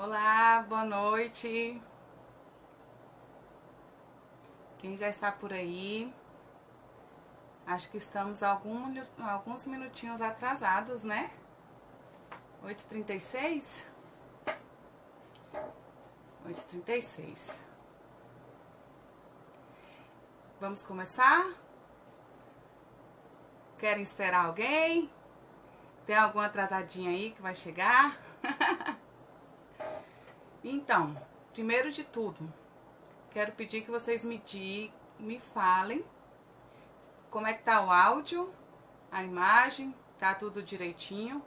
Olá, boa noite. Quem já está por aí? Acho que estamos alguns minutinhos atrasados, né? 8h36? 8h36. Vamos começar? Querem esperar alguém? Tem alguma atrasadinha aí que vai chegar? Então, primeiro de tudo, quero pedir que vocês me falem como é que tá o áudio, a imagem, tá tudo direitinho.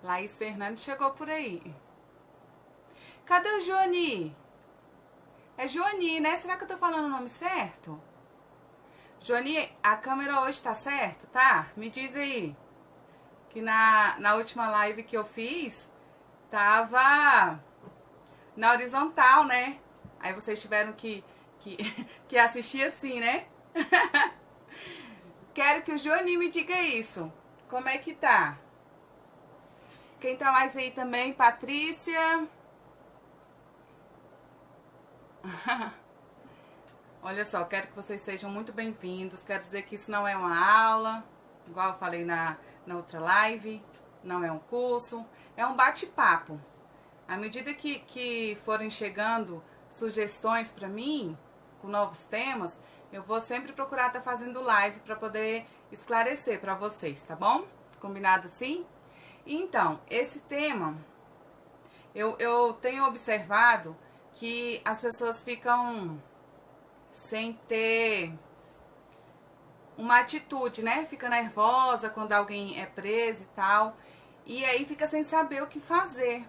Laís Fernandes chegou por aí. Cadê o Joani? É Joani, né? Será que eu tô falando o nome certo? Joani, a câmera hoje tá certa, tá? Me diz aí. Que na última live que eu fiz, tava na horizontal, né? Aí vocês tiveram que assistir assim, né? Quero que o Joani me diga isso. Como é que tá? Quem tá mais aí também? Patrícia. Olha só, quero que vocês sejam muito bem-vindos. Quero dizer que isso não é uma aula, igual eu falei na outra live. Não é um curso, é um bate-papo. À medida que forem chegando sugestões para mim, com novos temas, eu vou sempre procurar estar fazendo live para poder esclarecer para vocês, tá bom? Combinado assim? Então, esse tema, eu tenho observado que as pessoas ficam sem ter uma atitude, né? Fica nervosa quando alguém é preso e tal. E aí fica sem saber o que fazer.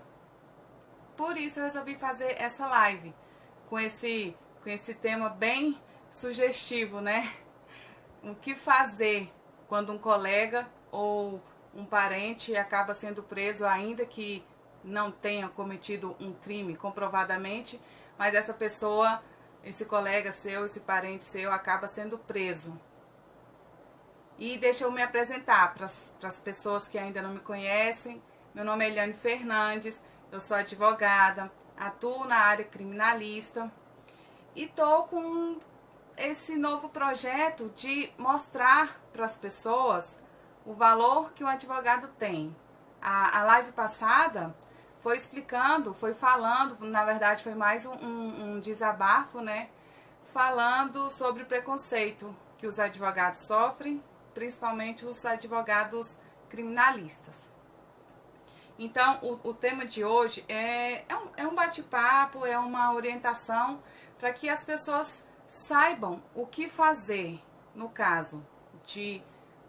Por isso eu resolvi fazer essa live com esse tema bem sugestivo, né? O que fazer quando um colega ou um parente acaba sendo preso, ainda que não tenha cometido um crime comprovadamente, mas essa pessoa, esse colega seu, esse parente seu acaba sendo preso. E deixa eu me apresentar para as pessoas que ainda não me conhecem. Meu nome é Eliane Fernandes, eu sou advogada, atuo na área criminalista e estou com esse novo projeto de mostrar para as pessoas o valor que um advogado tem. A live passada foi explicando, foi falando, na verdade foi mais um desabafo, né? Falando sobre o preconceito que os advogados sofrem, principalmente os advogados criminalistas. Então, o tema de hoje é um bate-papo, é uma orientação para que as pessoas saibam o que fazer no caso de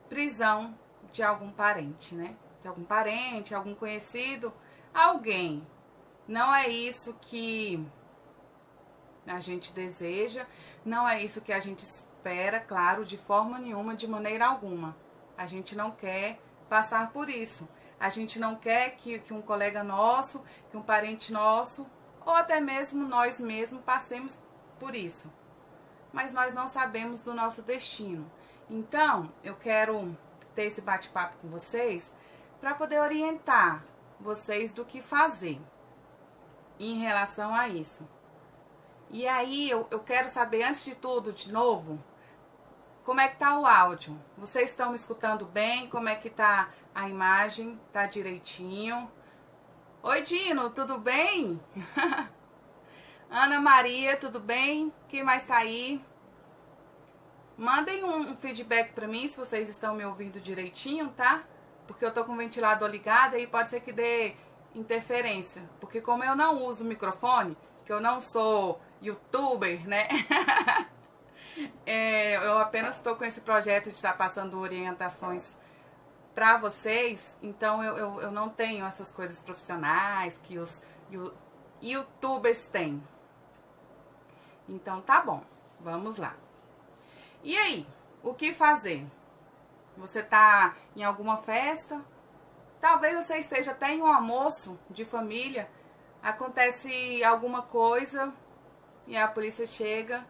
prisão de algum parente, né? De algum parente, algum conhecido, alguém. Não é isso que a gente deseja, não é isso que a gente espera, claro, de forma nenhuma, de maneira alguma. A gente não quer passar por isso. A gente não quer que um colega nosso, que um parente nosso, ou até mesmo nós mesmos passemos por isso. Mas nós não sabemos do nosso destino. Então, eu quero ter esse bate-papo com vocês para poder orientar vocês do que fazer em relação a isso. E aí, eu quero saber, antes de tudo, de novo, como é que tá o áudio? Vocês estão me escutando bem? Como é que tá a imagem? Tá direitinho? Oi, Dino, tudo bem? Ana Maria, tudo bem? Quem mais tá aí? Mandem um feedback pra mim se vocês estão me ouvindo direitinho, tá? Porque eu tô com o ventilador ligado e pode ser que dê interferência. Porque como eu não uso microfone, que eu não sou youtuber, né? Eu apenas estou com esse projeto de estar passando orientações para vocês, então eu não tenho essas coisas profissionais que os youtubers têm. Então tá bom, vamos lá. E aí, o que fazer? Você tá em alguma festa? Talvez você esteja até em um almoço de família, acontece alguma coisa e a polícia chega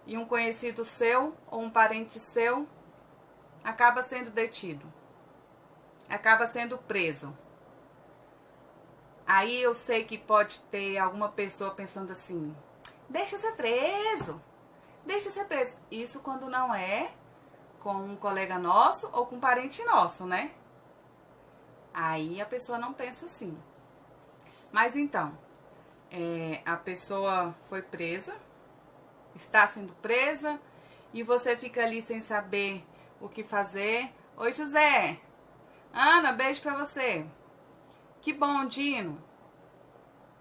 e um conhecido seu ou um parente seu acaba sendo detido, acaba sendo preso. Aí eu sei que pode ter alguma pessoa pensando assim, deixa ser preso, deixa ser preso. Isso quando não é com um colega nosso ou com um parente nosso, né? Aí a pessoa não pensa assim. Mas então, a pessoa foi presa, está sendo presa, e você fica ali sem saber o que fazer. Oi, José. Ana, beijo pra você. Que bom, Dino.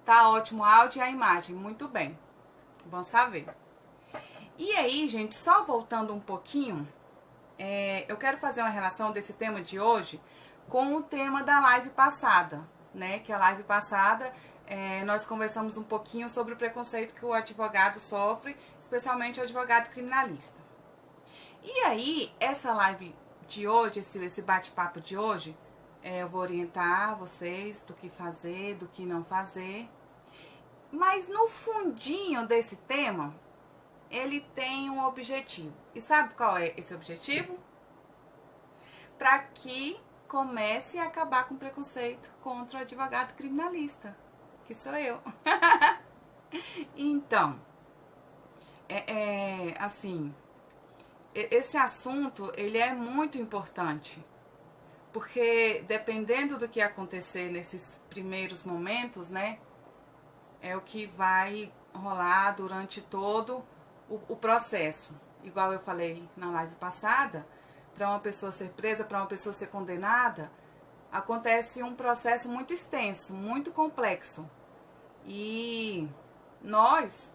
Tá ótimo o áudio e a imagem. Muito bem. Bom saber. E aí, gente, só voltando um pouquinho, eu quero fazer uma relação desse tema de hoje com o tema da live passada, né? Que a live passada nós conversamos um pouquinho sobre o preconceito que o advogado sofre, especialmente o advogado criminalista. E aí, essa live de hoje, esse bate-papo de hoje, eu vou orientar vocês do que fazer, do que não fazer. Mas no fundinho desse tema, ele tem um objetivo. E sabe qual é esse objetivo? Para que comece a acabar com o preconceito contra o advogado criminalista, que sou eu. Então, assim, esse assunto, ele é muito importante, porque dependendo do que acontecer nesses primeiros momentos, né, é o que vai rolar durante todo o processo. Igual eu falei na live passada, para uma pessoa ser presa, para uma pessoa ser condenada, acontece um processo muito extenso, muito complexo. E nós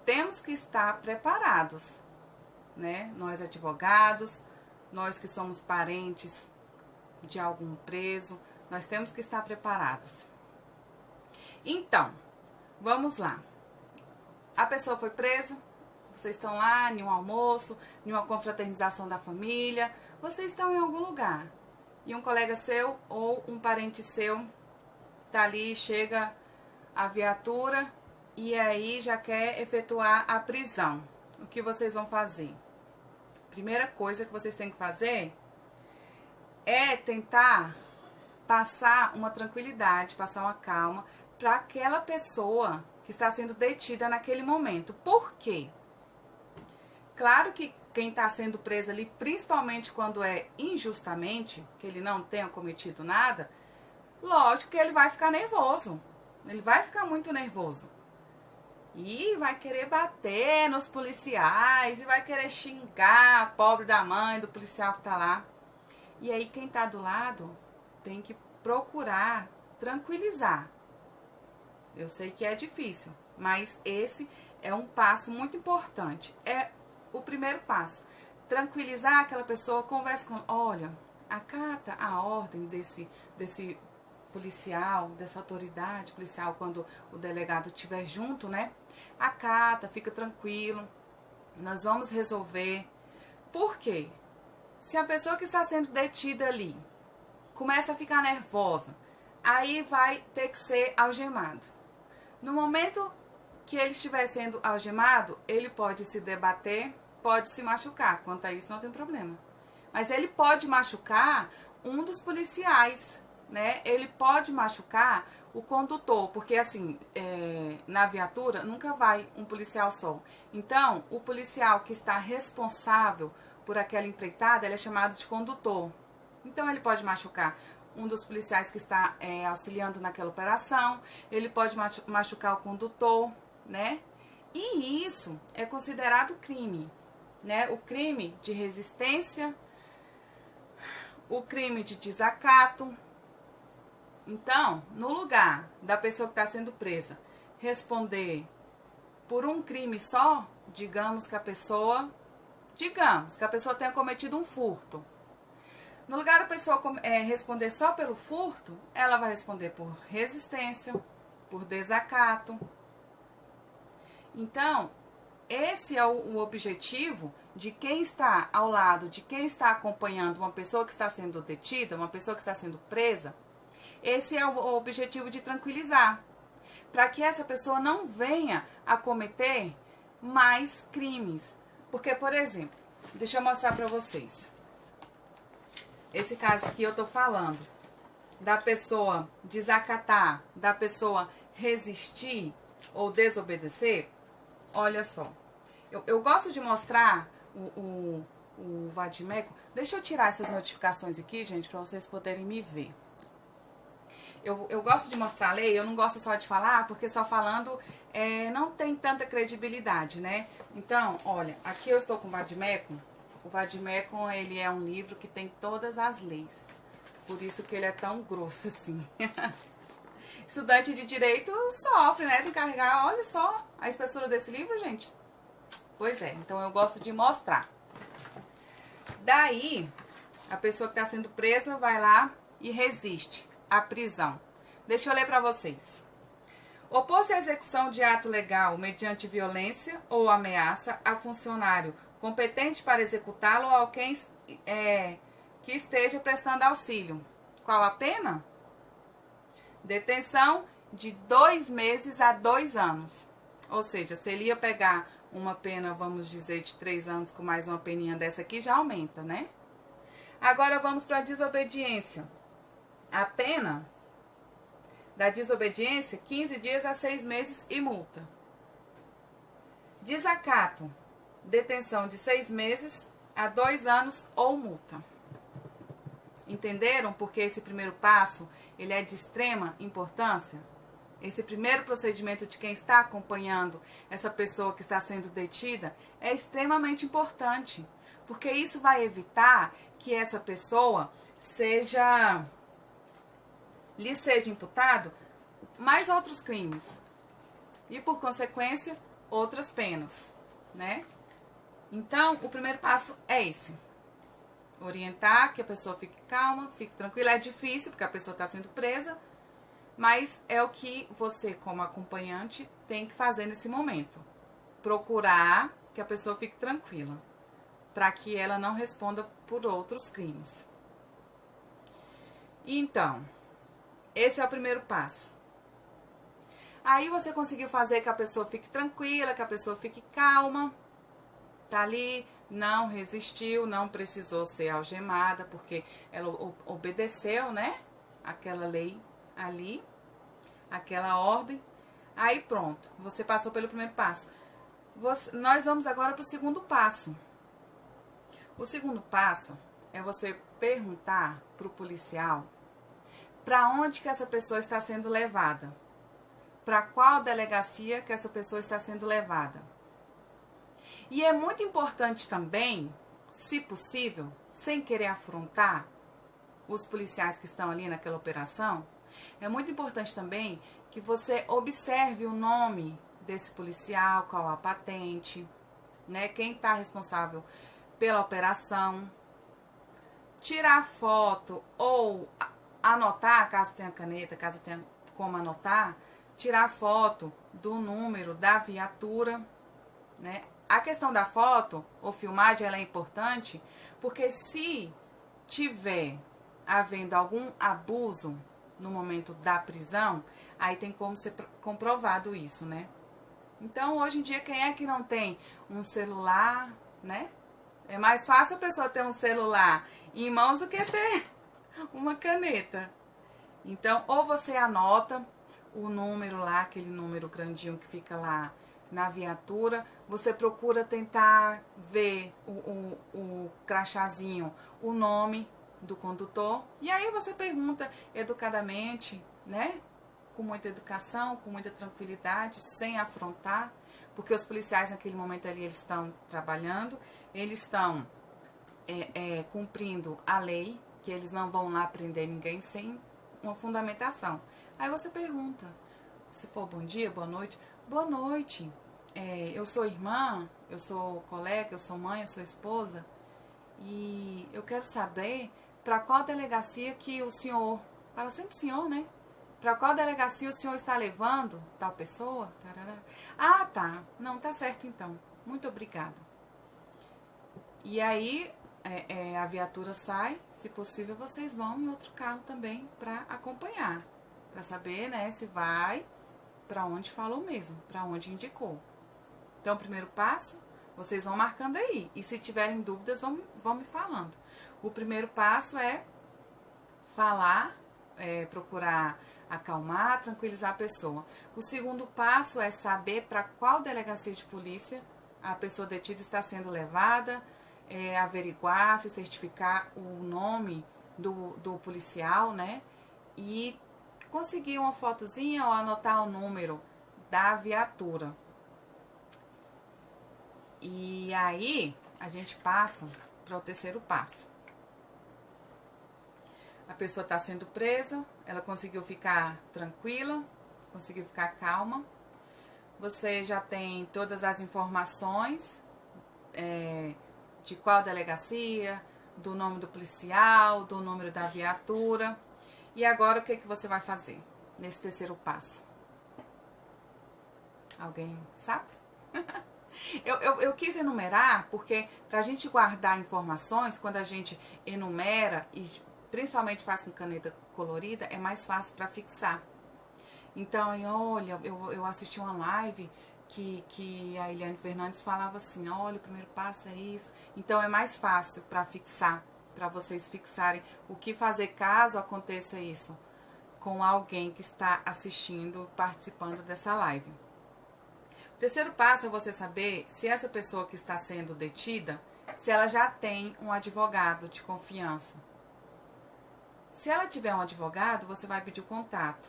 temos que estar preparados, né? Nós advogados, nós que somos parentes de algum preso, nós temos que estar preparados. Então, vamos lá. A pessoa foi presa, vocês estão lá em um almoço, em uma confraternização da família, vocês estão em algum lugar. E um colega seu ou um parente seu tá ali, chega a viatura e aí já quer efetuar a prisão. O que vocês vão fazer? Primeira coisa que vocês têm que fazer é tentar passar uma tranquilidade, passar uma calma para aquela pessoa que está sendo detida naquele momento. Por quê? Claro que quem está sendo preso ali, principalmente quando é injustamente, que ele não tenha cometido nada, lógico que ele vai ficar nervoso. Ele vai ficar muito nervoso. E vai querer bater nos policiais, e vai querer xingar a pobre da mãe do policial que tá lá. E aí quem tá do lado tem que procurar tranquilizar. Eu sei que é difícil, mas esse é um passo muito importante. É o primeiro passo. Tranquilizar aquela pessoa, conversa com ela. Olha, acata a ordem desse policial, dessa autoridade policial, quando o delegado estiver junto, né? Acata, fica tranquilo. Nós vamos resolver. Por quê? Se a pessoa que está sendo detida ali começa a ficar nervosa, aí vai ter que ser algemado. No momento que ele estiver sendo algemado, ele pode se debater, pode se machucar. Quanto a isso, não tem problema. Mas ele pode machucar um dos policiais, né? Ele pode machucar o condutor, porque assim, na viatura nunca vai um policial só. Então, o policial que está responsável por aquela empreitada, ele é chamado de condutor. Então, ele pode machucar um dos policiais que está auxiliando naquela operação, ele pode machucar o condutor, né? E isso é considerado crime, né? O crime de resistência, o crime de desacato. Então, no lugar da pessoa que está sendo presa responder por um crime só, digamos que a pessoa tenha cometido um furto. No lugar da pessoa responder só pelo furto, ela vai responder por resistência, por desacato. Então, esse é o objetivo de quem está ao lado, de quem está acompanhando uma pessoa que está sendo detida, uma pessoa que está sendo presa. Esse é o objetivo de tranquilizar, para que essa pessoa não venha a cometer mais crimes. Porque, por exemplo, deixa eu mostrar para vocês. Esse caso que eu tô falando. da pessoa desacatar, da pessoa resistir ou desobedecer, olha só. Eu gosto de mostrar o vadimeco. Deixa eu tirar essas notificações aqui, gente, para vocês poderem me ver. Eu gosto de mostrar a lei, eu não gosto só de falar, porque só falando não tem tanta credibilidade, né? Então, olha, aqui eu estou com o vadimeco. O vadimeco, ele é um livro que tem todas as leis. Por isso que ele é tão grosso assim. Estudante de direito sofre, né? Tem que carregar, olha só, a espessura desse livro, gente. Pois é, então eu gosto de mostrar. Daí, a pessoa que está sendo presa vai lá e resiste à prisão. Deixa eu ler para vocês. Opor-se à execução de ato legal mediante violência ou ameaça a funcionário competente para executá-lo ou a quem que esteja prestando auxílio. Qual a pena? Detenção de 2 meses a 2 anos. Ou seja, se ele ia pegar uma pena, vamos dizer, de 3 anos com mais uma peninha dessa aqui, já aumenta, né? Agora vamos para a desobediência. A pena da desobediência, 15 dias a 6 meses e multa. Desacato, detenção de 6 meses a 2 anos ou multa. Entenderam porque esse primeiro passo, ele é de extrema importância? Esse primeiro procedimento de quem está acompanhando essa pessoa que está sendo detida é extremamente importante, porque isso vai evitar que essa pessoa lhe seja imputado mais outros crimes e, por consequência, outras penas, né? Então, o primeiro passo é esse. Orientar que a pessoa fique calma, fique tranquila. É difícil, porque a pessoa está sendo presa, mas é o que você, como acompanhante, tem que fazer nesse momento. Procurar que a pessoa fique tranquila, para que ela não responda por outros crimes. Então, esse é o primeiro passo. Aí você conseguiu fazer que a pessoa fique tranquila, que a pessoa fique calma, tá ali, não resistiu, não precisou ser algemada, porque ela obedeceu, né? Aquela lei ali, aquela ordem. Aí pronto, você passou pelo primeiro passo. Nós vamos agora para o segundo passo. O segundo passo é você perguntar para o policial para onde que essa pessoa está sendo levada. Para qual delegacia que essa pessoa está sendo levada. E é muito importante também, se possível, sem querer afrontar os policiais que estão ali naquela operação, é muito importante também que você observe o nome desse policial, qual a patente, né? Quem está responsável pela operação. Tirar foto ou anotar, caso tenha caneta, caso tenha como anotar, tirar foto do número da viatura, né? A questão da foto ou filmagem, ela é importante, porque se tiver havendo algum abuso no momento da prisão, aí tem como ser comprovado isso, né? Então, hoje em dia, quem é que não tem um celular, né? É mais fácil a pessoa ter um celular em mãos do que ter uma caneta. Então, ou você anota o número lá, aquele número grandinho que fica lá na viatura, você procura tentar ver o crachazinho, o nome do condutor, e aí você pergunta educadamente, né? Com muita educação, com muita tranquilidade, sem afrontar, porque os policiais naquele momento ali, eles estão trabalhando, eles estão cumprindo a lei, que eles não vão lá prender ninguém sem uma fundamentação. Aí você pergunta, se for bom dia, boa noite, eu sou irmã, eu sou colega, eu sou mãe, eu sou esposa, e eu quero saber para qual delegacia que o senhor, fala sempre senhor, né? Para qual delegacia o senhor está levando tal pessoa? Tarará. Ah, tá. Não, tá certo então. Muito obrigada. E aí a viatura sai, se possível vocês vão em outro carro também para acompanhar, para saber, né, se vai para onde falou mesmo, para onde indicou. Então, o primeiro passo, vocês vão marcando aí. E se tiverem dúvidas, vão me falando. O primeiro passo é falar, procurar acalmar, tranquilizar a pessoa. O segundo passo é saber para qual delegacia de polícia a pessoa detida está sendo levada, averiguar, se certificar o nome do policial, né? E conseguir uma fotozinha ou anotar o número da viatura. E aí a gente passa para o terceiro passo. A pessoa está sendo presa, ela conseguiu ficar tranquila, conseguiu ficar calma. Você já tem todas as informações de qual delegacia, do nome do policial, do número da viatura. E agora o que você vai fazer nesse terceiro passo? Alguém sabe? Eu quis enumerar porque para a gente guardar informações, quando a gente enumera e principalmente faz com caneta colorida, é mais fácil para fixar. Então, olha, eu assisti uma live que a Eliane Fernandes falava assim, olha, o primeiro passo é isso. Então, é mais fácil para fixar, para vocês fixarem o que fazer caso aconteça isso com alguém que está assistindo, participando dessa live. O terceiro passo é você saber se essa pessoa que está sendo detida, se ela já tem um advogado de confiança. Se ela tiver um advogado, você vai pedir o contato.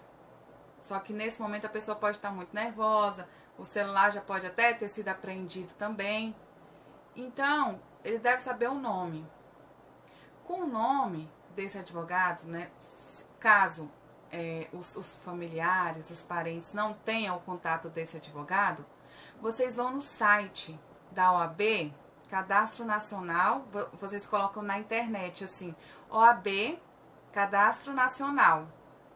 Só que nesse momento a pessoa pode estar muito nervosa, o celular já pode até ter sido apreendido também. Então, ele deve saber o nome. Com o nome desse advogado, né, caso os familiares, os parentes não tenham o contato desse advogado, vocês vão no site da OAB, Cadastro Nacional, vocês colocam na internet assim, OAB, Cadastro Nacional.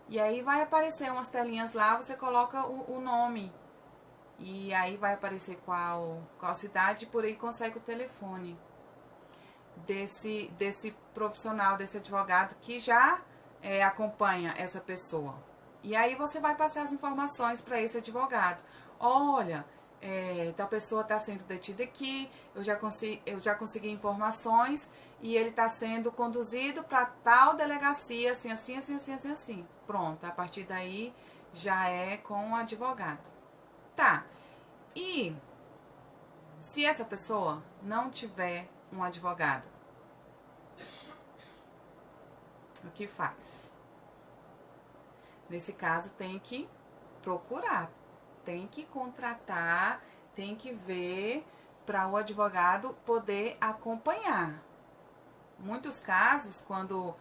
E aí vai aparecer umas telinhas lá, você coloca o nome. E aí vai aparecer qual cidade, por aí consegue o telefone desse profissional, desse advogado que já acompanha essa pessoa. E aí você vai passar as informações para esse advogado. Olha, tal pessoa está sendo detida aqui, eu já consegui informações e ele está sendo conduzido para tal delegacia, assim, assim, assim, assim, assim, assim. Pronto, a partir daí já é com o advogado. Tá, e se essa pessoa não tiver um advogado, o que faz? Nesse caso tem que procurar, tem que contratar, tem que ver para o advogado poder acompanhar. Muitos casos, quando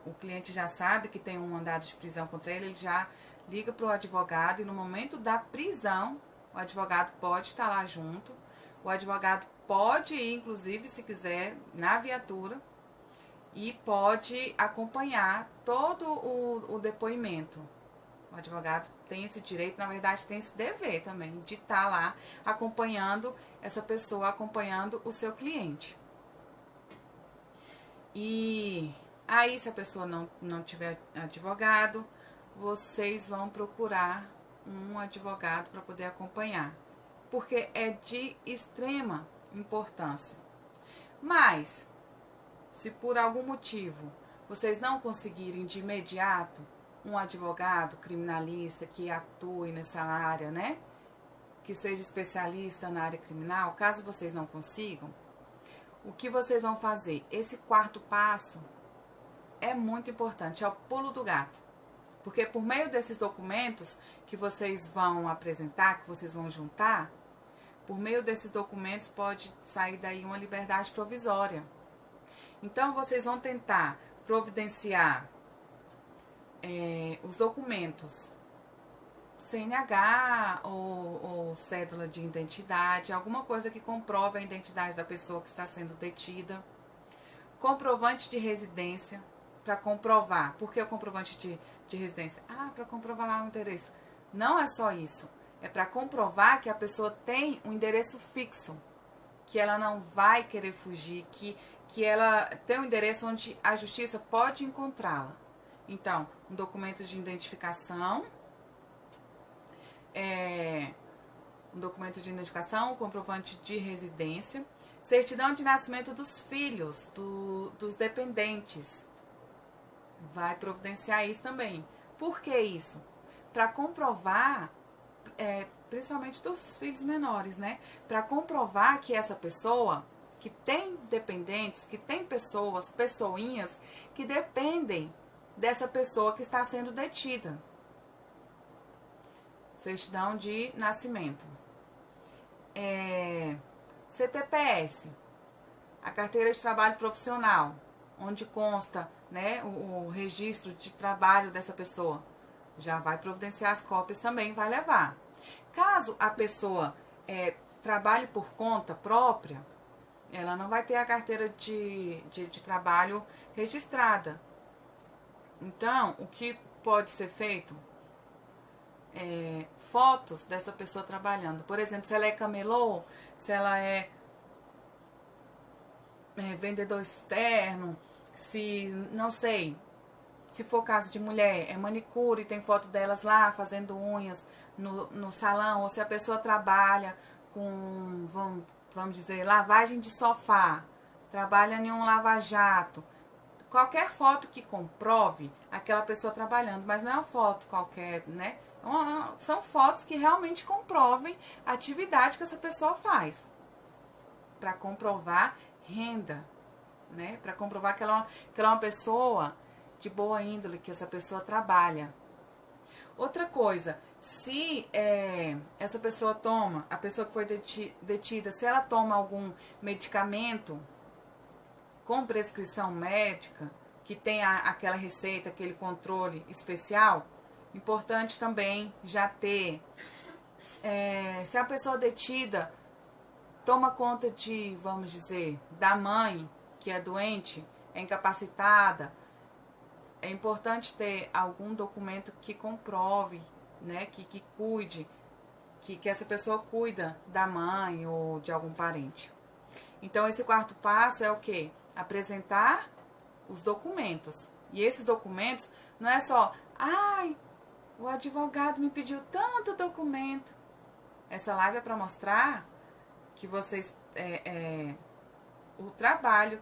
o cliente já sabe que tem um mandado de prisão contra ele, ele já liga para o advogado e no momento da prisão, o advogado pode estar lá junto, o advogado pode ir, inclusive, se quiser, na viatura e pode acompanhar todo o depoimento. O advogado tem esse direito, na verdade tem esse dever também, de estar lá acompanhando essa pessoa, acompanhando o seu cliente. E aí, se a pessoa não tiver advogado, vocês vão procurar um advogado para poder acompanhar, porque é de extrema importância. Mas, se por algum motivo vocês não conseguirem de imediato um advogado criminalista que atue nessa área, né? Que seja especialista na área criminal, caso vocês não consigam, o que vocês vão fazer? Esse quarto passo é muito importante, é o pulo do gato. Porque por meio desses documentos que vocês vão apresentar, que vocês vão juntar, por meio desses documentos pode sair daí uma liberdade provisória. Então, vocês vão tentar providenciar os documentos CNH ou cédula de identidade, alguma coisa que comprove a identidade da pessoa que está sendo detida. Comprovante de residência, para comprovar. Por que o comprovante de residência? Para comprovar o endereço. Não é só isso. É para comprovar que a pessoa tem um endereço fixo, que ela não vai querer fugir, que ela tem um endereço onde a justiça pode encontrá-la. Então, um documento de identificação, um comprovante de residência, certidão de nascimento dos filhos, dos dependentes. vai providenciar isso também. Por que isso? Para comprovar, principalmente dos filhos menores, né? Para comprovar que essa pessoa, que tem dependentes, que tem pessoas, pessoinhas, que dependem dessa pessoa que está sendo detida. Certidão de nascimento. CTPS, a carteira de trabalho profissional, onde consta, né, o registro de trabalho dessa pessoa. Já vai providenciar as cópias também, vai levar. Caso a pessoa trabalhe por conta própria, ela não vai ter a carteira de trabalho registrada. Então, o que pode ser feito? Fotos dessa pessoa trabalhando. Por exemplo, se ela é camelô, se ela é vendedor externo, se, não sei, se for caso de mulher, é manicure, tem foto delas lá fazendo unhas no salão, ou se a pessoa trabalha com, vamos dizer, lavagem de sofá, trabalha em um lava-jato. Qualquer foto que comprove aquela pessoa trabalhando, mas não é uma foto qualquer, né? São fotos que realmente comprovem a atividade que essa pessoa faz. Para comprovar renda, né? Para comprovar que ela é uma pessoa de boa índole, que essa pessoa trabalha. Outra coisa, se essa pessoa toma, a pessoa que foi detida, se ela toma algum medicamento com prescrição médica, que tem aquela receita, aquele controle especial, importante também já ter. Se a pessoa detida toma conta de, vamos dizer, da mãe que é doente, é incapacitada, é importante ter algum documento que comprove, né, que cuide, que essa pessoa cuida da mãe ou de algum parente. Então, esse quarto passo é o quê? Apresentar os documentos. E esses documentos não é só, ai, o advogado me pediu tanto documento. Essa live é para mostrar que vocês, o trabalho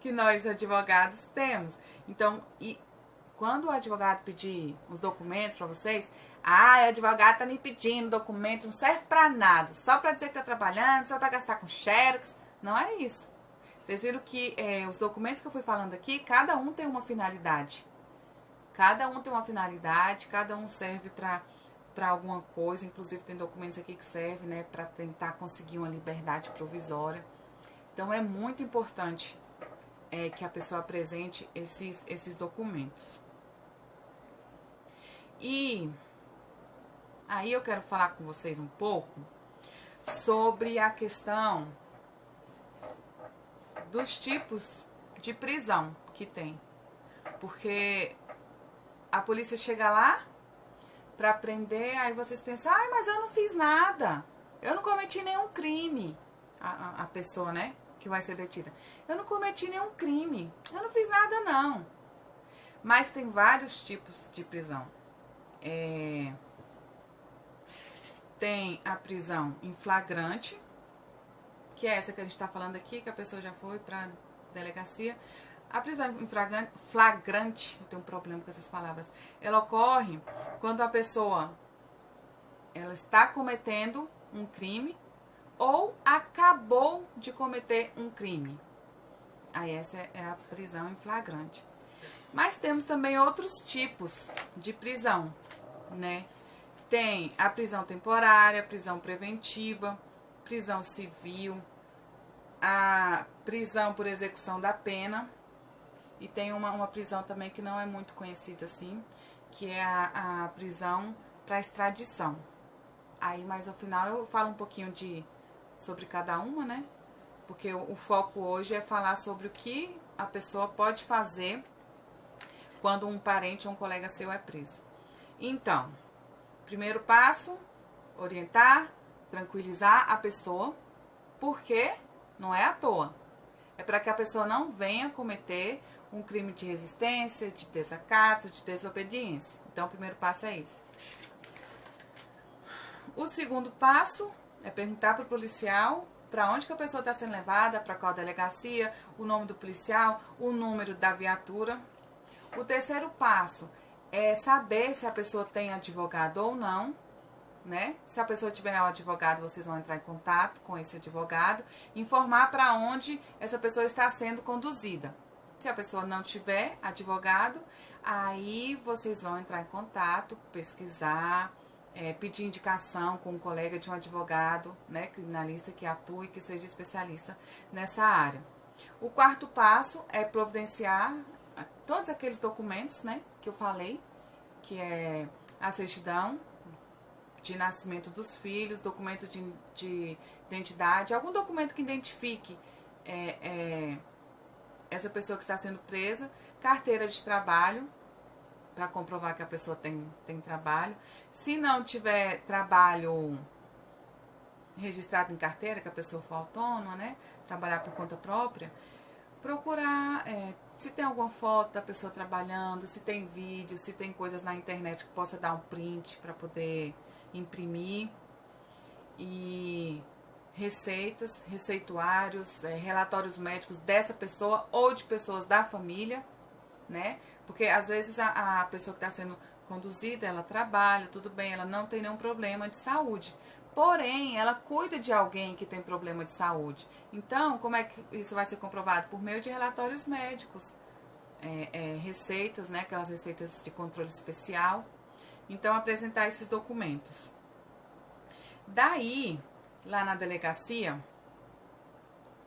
que nós advogados temos. Então, quando o advogado pedir os documentos para vocês, o advogado tá me pedindo documento, não serve para nada, só para dizer que tá trabalhando, só para gastar com xerox. Não é isso. Vocês viram que os documentos que eu fui falando aqui, cada um tem uma finalidade. Cada um tem uma finalidade, cada um serve para alguma coisa. Inclusive tem documentos aqui que servem, né, para tentar conseguir uma liberdade provisória. Então é muito importante que a pessoa apresente esses documentos. E aí eu quero falar com vocês um pouco sobre a questão dos tipos de prisão que tem. Porque a polícia chega lá pra prender, aí vocês pensam, mas eu não fiz nada, eu não cometi nenhum crime. A pessoa, né, que vai ser detida. Eu não cometi nenhum crime, eu não fiz nada não. Mas tem vários tipos de prisão. Tem a prisão em flagrante, que é essa que a gente está falando aqui, que a pessoa já foi para delegacia. A prisão em flagrante, eu tenho um problema com essas palavras, ela ocorre quando a pessoa ela está cometendo um crime ou acabou de cometer um crime. Aí essa é a prisão em flagrante. Mas temos também outros tipos de prisão, né? Tem a prisão temporária, prisão preventiva, prisão civil, a prisão por execução da pena, e tem uma prisão também que não é muito conhecida assim, que é a prisão para extradição. Aí mais ao final eu falo um pouquinho sobre cada uma, né? Porque o foco hoje é falar sobre o que a pessoa pode fazer quando um parente ou um colega seu é preso. Então, primeiro passo, orientar, tranquilizar a pessoa, porque não é à toa. É para que a pessoa não venha cometer um crime de resistência, de desacato, de desobediência. Então, o primeiro passo é esse. O segundo passo é perguntar para o policial para onde que a pessoa está sendo levada, para qual delegacia, o nome do policial, o número da viatura. O terceiro passo é saber se a pessoa tem advogado ou não, né? Se a pessoa tiver um advogado, vocês vão entrar em contato com esse advogado, informar para onde essa pessoa está sendo conduzida. Se a pessoa não tiver advogado, aí vocês vão entrar em contato, pesquisar, pedir indicação com um colega de um advogado, né, criminalista que atue, que seja especialista nessa área. O quarto passo é providenciar todos aqueles documentos, né, que eu falei, que é a certidão de nascimento dos filhos, documento de identidade, algum documento que identifique essa pessoa que está sendo presa, carteira de trabalho, para comprovar que a pessoa tem trabalho. Se não tiver trabalho registrado em carteira, que a pessoa for autônoma, né, trabalhar por conta própria, procurar se tem alguma foto da pessoa trabalhando, se tem vídeo, se tem coisas na internet que possa dar um print para poder imprimir, e receitas, receituários, relatórios médicos dessa pessoa ou de pessoas da família, né? Porque às vezes a pessoa que está sendo conduzida, ela trabalha, tudo bem, ela não tem nenhum problema de saúde. Porém, ela cuida de alguém que tem problema de saúde. Então, como é que isso vai ser comprovado? Por meio de relatórios médicos, receitas, né? Aquelas receitas de controle especial. Então, apresentar esses documentos. Daí, lá na delegacia,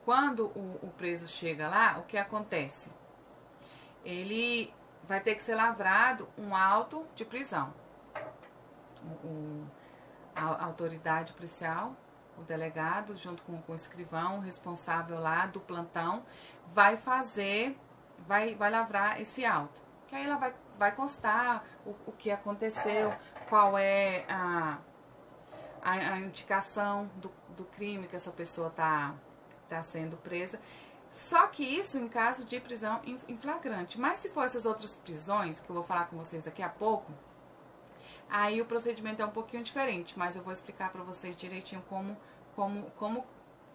quando o preso chega lá, o que acontece? Ele vai ter que ser lavrado um auto de prisão. A autoridade policial, o delegado, junto com o escrivão, o responsável lá do plantão, vai lavrar esse auto. Que aí ela vai constar o que aconteceu, qual é a indicação do crime que essa pessoa tá sendo presa. Só que isso em caso de prisão em flagrante. Mas se for essas outras prisões, que eu vou falar com vocês daqui a pouco, aí o procedimento é um pouquinho diferente, mas eu vou explicar para vocês direitinho como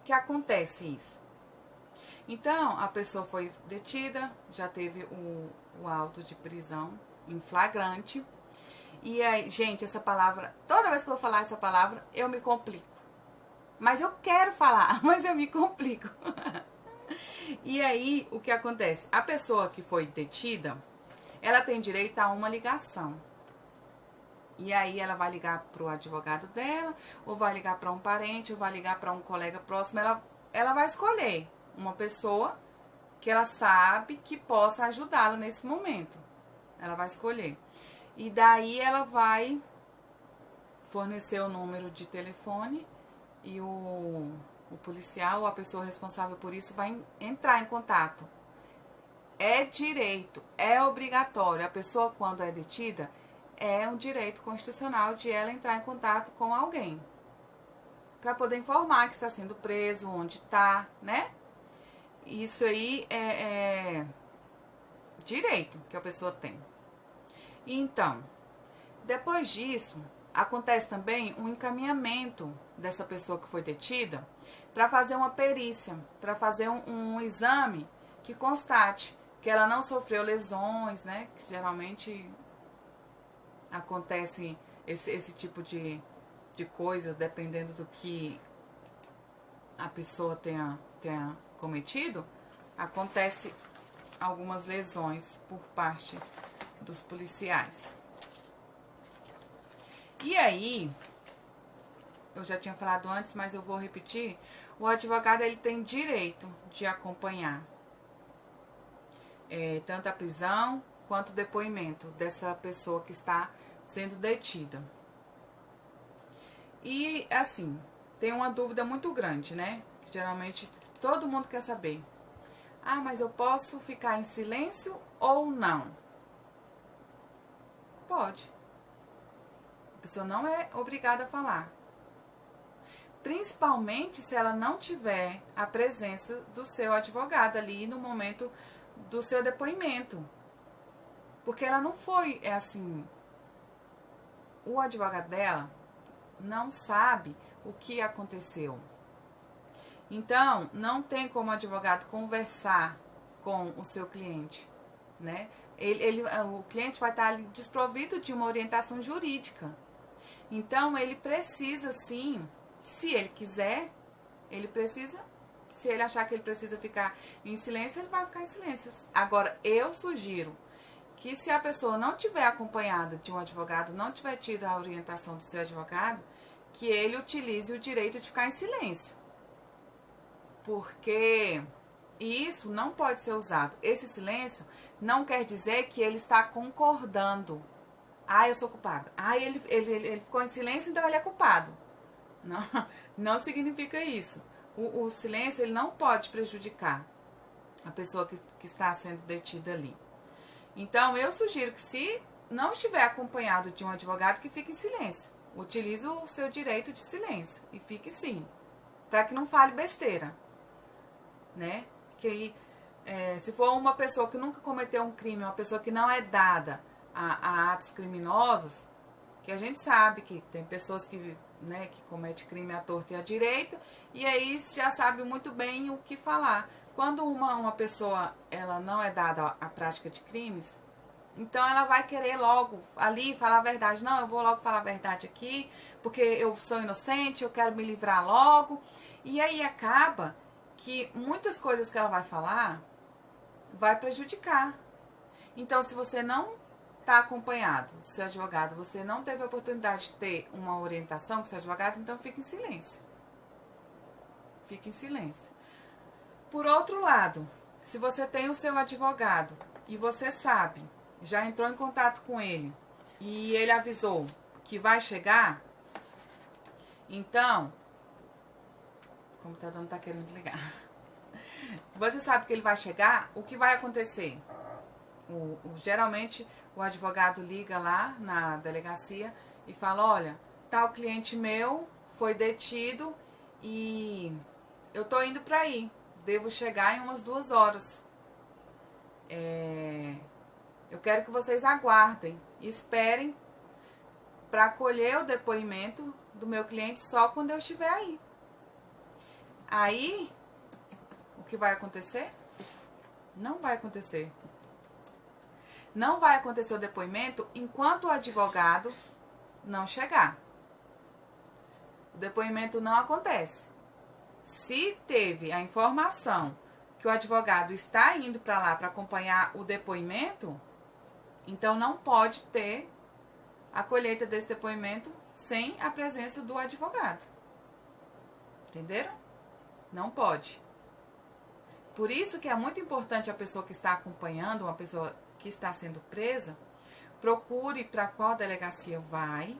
que acontece isso. Então, a pessoa foi detida, já teve o auto de prisão em flagrante. E aí, gente, essa palavra, toda vez que eu vou falar essa palavra, eu me complico. Mas eu quero falar, mas eu me complico. E aí, o que acontece? A pessoa que foi detida, ela tem direito a uma ligação. E aí ela vai ligar para o advogado dela, ou vai ligar para um parente, ou vai ligar para um colega próximo. Ela vai escolher uma pessoa que ela sabe que possa ajudá-la nesse momento. Ela vai escolher. E daí ela vai fornecer o número de telefone e o policial ou a pessoa responsável por isso vai entrar em contato. É direito, é obrigatório. A pessoa, quando é detida, é um direito constitucional de ela entrar em contato com alguém para poder informar que está sendo preso, onde está, né? Isso aí é direito que a pessoa tem. Então, depois disso, acontece também um encaminhamento dessa pessoa que foi detida para fazer uma perícia, para fazer um exame que constate que ela não sofreu lesões, né? Que geralmente acontece esse tipo de coisas, dependendo do que a pessoa tenha cometido, acontece algumas lesões por parte dos policiais. E aí, eu já tinha falado antes, mas eu vou repetir, o advogado ele tem direito de acompanhar tanto a prisão quanto o depoimento dessa pessoa que está sendo detida. E assim, tem uma dúvida muito grande, né? Que geralmente todo mundo quer saber. Ah, mas eu posso ficar em silêncio ou não? Pode. A pessoa não é obrigada a falar. Principalmente se ela não tiver a presença do seu advogado ali no momento do seu depoimento. Porque ela não foi, assim, o advogado dela não sabe o que aconteceu. Então, não tem como o advogado conversar com o seu cliente, né? o cliente vai estar ali desprovido de uma orientação jurídica. Então, ele precisa sim, se ele quiser, ele precisa, se ele achar que ele precisa ficar em silêncio, ele vai ficar em silêncio. Agora, eu sugiro que se a pessoa não tiver acompanhada de um advogado, não tiver tido a orientação do seu advogado, que ele utilize o direito de ficar em silêncio. Porque isso não pode ser usado. Esse silêncio não quer dizer que ele está concordando. Ah, eu sou culpado. Ah, ele ficou em silêncio, então ele é culpado. Não, não significa isso. O silêncio ele não pode prejudicar a pessoa que está sendo detida ali. Então, eu sugiro que se não estiver acompanhado de um advogado, que fique em silêncio. Utilize o seu direito de silêncio e fique sim, para que não fale besteira, né? Que se for uma pessoa que nunca cometeu um crime, uma pessoa que não é dada a atos criminosos, que a gente sabe que tem pessoas que, né, que cometem crime à torta e à direita, e aí já sabe muito bem o que falar. Quando uma pessoa ela não é dada à prática de crimes, então ela vai querer logo ali falar a verdade. Não, eu vou logo falar a verdade aqui, porque eu sou inocente, eu quero me livrar logo. E aí acaba que muitas coisas que ela vai falar vai prejudicar. Então, se você não está acompanhado do seu advogado, você não teve a oportunidade de ter uma orientação com o seu advogado, então fique em silêncio. Fique em silêncio. Por outro lado, se você tem o seu advogado e você sabe, já entrou em contato com ele e ele avisou que vai chegar, então, o computador não está querendo ligar. Você sabe que ele vai chegar, o que vai acontecer? Geralmente o advogado liga lá na delegacia e fala, olha, tal cliente meu foi detido e eu tô indo para aí, devo chegar em umas 2 horas. Eu quero que vocês aguardem e esperem para colher o depoimento do meu cliente só quando eu estiver aí. Aí, o que vai acontecer? Não vai acontecer. Não vai acontecer o depoimento enquanto o advogado não chegar. O depoimento não acontece. Se teve a informação que o advogado está indo para lá para acompanhar o depoimento, então não pode ter a colheita desse depoimento sem a presença do advogado. Entenderam? Não pode. Por isso que é muito importante a pessoa que está acompanhando, uma pessoa que está sendo presa, procure para qual delegacia vai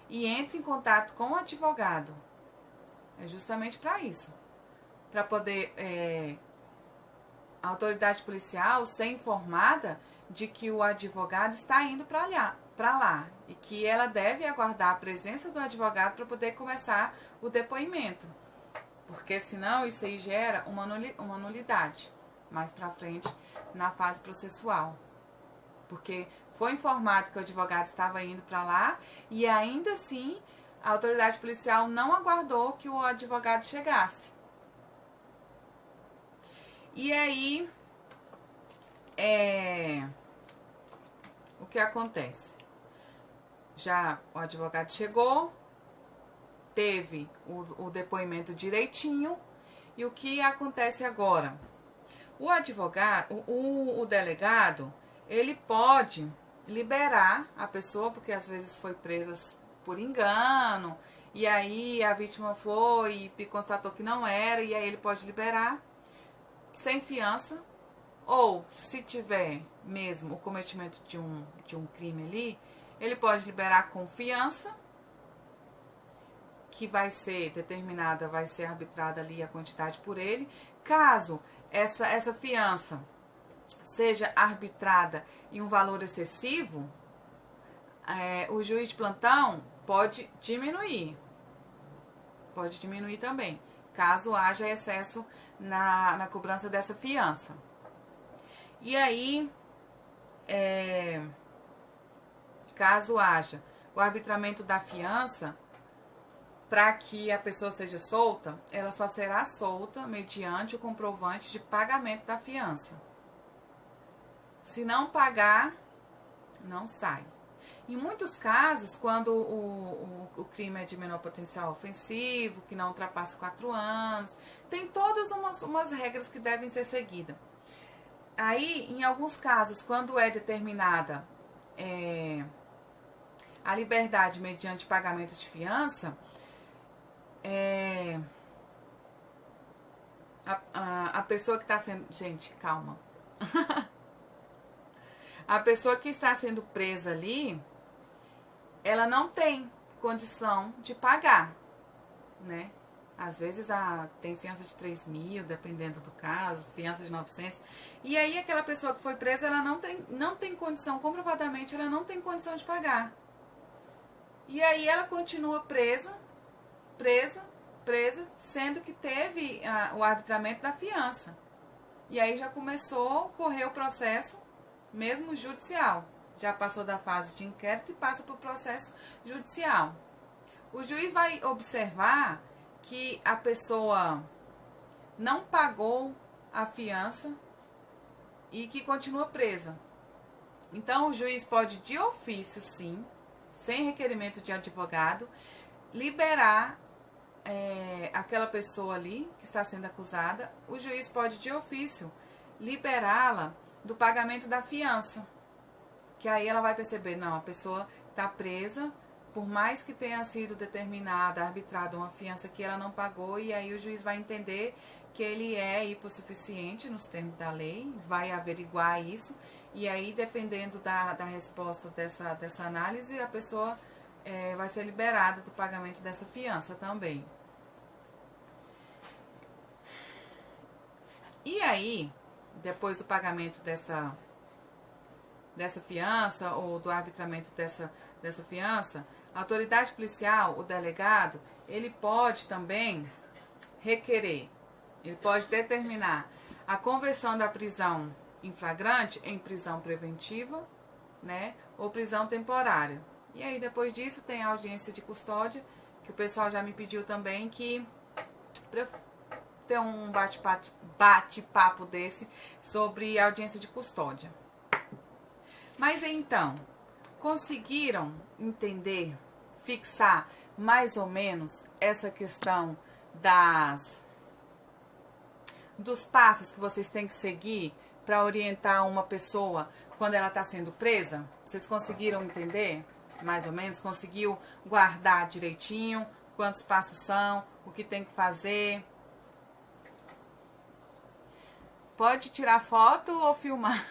e entre em contato com o advogado. É justamente para isso. Para poder a autoridade policial ser informada de que o advogado está indo para lá e que ela deve aguardar a presença do advogado para poder começar o depoimento. Porque senão isso aí gera uma nulidade mais para frente na fase processual. Porque foi informado que o advogado estava indo para lá e ainda assim a autoridade policial não aguardou que o advogado chegasse. E aí, o que acontece? Já o advogado chegou, teve o depoimento direitinho, e o que acontece agora? O advogado, o delegado, ele pode liberar a pessoa, porque às vezes foi presa por engano, e aí a vítima foi e constatou que não era, e aí ele pode liberar sem fiança, ou se tiver mesmo o cometimento de um crime ali, ele pode liberar com fiança, que vai ser determinada, vai ser arbitrada ali a quantidade por ele. Caso essa fiança seja arbitrada em um valor excessivo, o juiz de plantão pode diminuir. Pode diminuir também, caso haja excesso na cobrança dessa fiança. E aí, caso haja o arbitramento da fiança, para que a pessoa seja solta, ela só será solta mediante o comprovante de pagamento da fiança. Se não pagar, não sai. Em muitos casos, quando o crime é de menor potencial ofensivo, que não ultrapassa 4 anos, tem todas umas regras que devem ser seguidas. Aí, em alguns casos, quando é determinada a liberdade mediante pagamento de fiança, a pessoa que está sendo... Gente, calma. A pessoa que está sendo presa ali, ela não tem condição de pagar, né? Às vezes tem fiança de 3 mil, dependendo do caso, fiança de 900. E aí aquela pessoa que foi presa, ela não tem condição, comprovadamente, ela não tem condição de pagar. E aí ela continua presa, sendo que teve o arbitramento da fiança. E aí já começou a correr o processo, mesmo judicial. Já passou da fase de inquérito e passa para o processo judicial. O juiz vai observar que a pessoa não pagou a fiança e que continua presa. Então, o juiz pode, de ofício, sim, sem requerimento de advogado, liberar aquela pessoa ali que está sendo acusada. O juiz pode, de ofício, liberá-la do pagamento da fiança. Que aí ela vai perceber, não, a pessoa está presa, por mais que tenha sido determinada, arbitrada uma fiança que ela não pagou, e aí o juiz vai entender que ele é hipossuficiente nos termos da lei, vai averiguar isso, e aí, dependendo da resposta dessa análise, a pessoa vai ser liberada do pagamento dessa fiança também. E aí, depois do pagamento dessa fiança ou do arbitramento dessa fiança, a autoridade policial, o delegado, ele pode também requerer, ele pode determinar a conversão da prisão em flagrante em prisão preventiva, né, ou prisão temporária. E aí depois disso tem a audiência de custódia, que o pessoal já me pediu também que para ter um bate-papo desse sobre a audiência de custódia. Mas então, conseguiram entender, fixar mais ou menos essa questão dos passos que vocês têm que seguir para orientar uma pessoa quando ela está sendo presa? Vocês conseguiram entender? Mais ou menos? Conseguiu guardar direitinho quantos passos são, o que tem que fazer? Pode tirar foto ou filmar?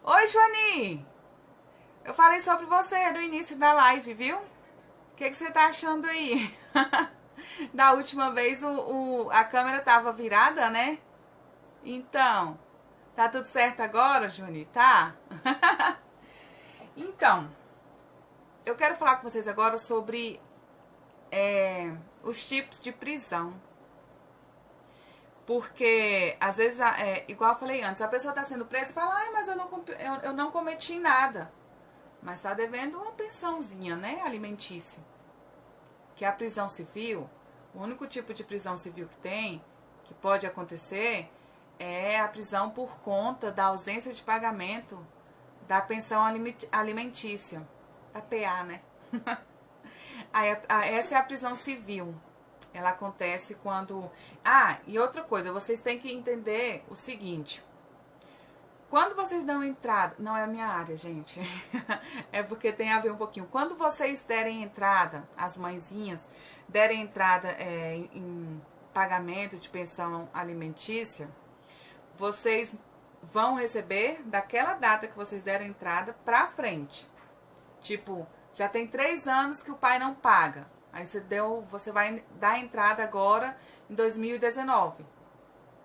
Oi, Joani! Eu falei sobre você no início da live, viu? O que você tá achando aí? Da última vez a câmera tava virada, né? Então, tá tudo certo agora, Joani? Tá? Então, eu quero falar com vocês agora sobre os tipos de prisão. Porque, às vezes, igual eu falei antes, a pessoa tá sendo presa e fala, ai, mas eu não cometi nada. Mas tá devendo uma pensãozinha, né, alimentícia. Que a prisão civil, o único tipo de prisão civil que pode acontecer, é a prisão por conta da ausência de pagamento da pensão alimentícia, da PA, né? Essa é a prisão civil. Ela acontece quando... e outra coisa, vocês têm que entender o seguinte. Quando vocês dão entrada... Não é a minha área, gente. É porque tem a ver um pouquinho. Quando vocês derem entrada, as mãezinhas derem entrada em pagamento de pensão alimentícia, vocês vão receber daquela data que vocês deram entrada pra frente. Tipo, já tem 3 anos que o pai não paga. Aí você vai dar entrada agora em 2019.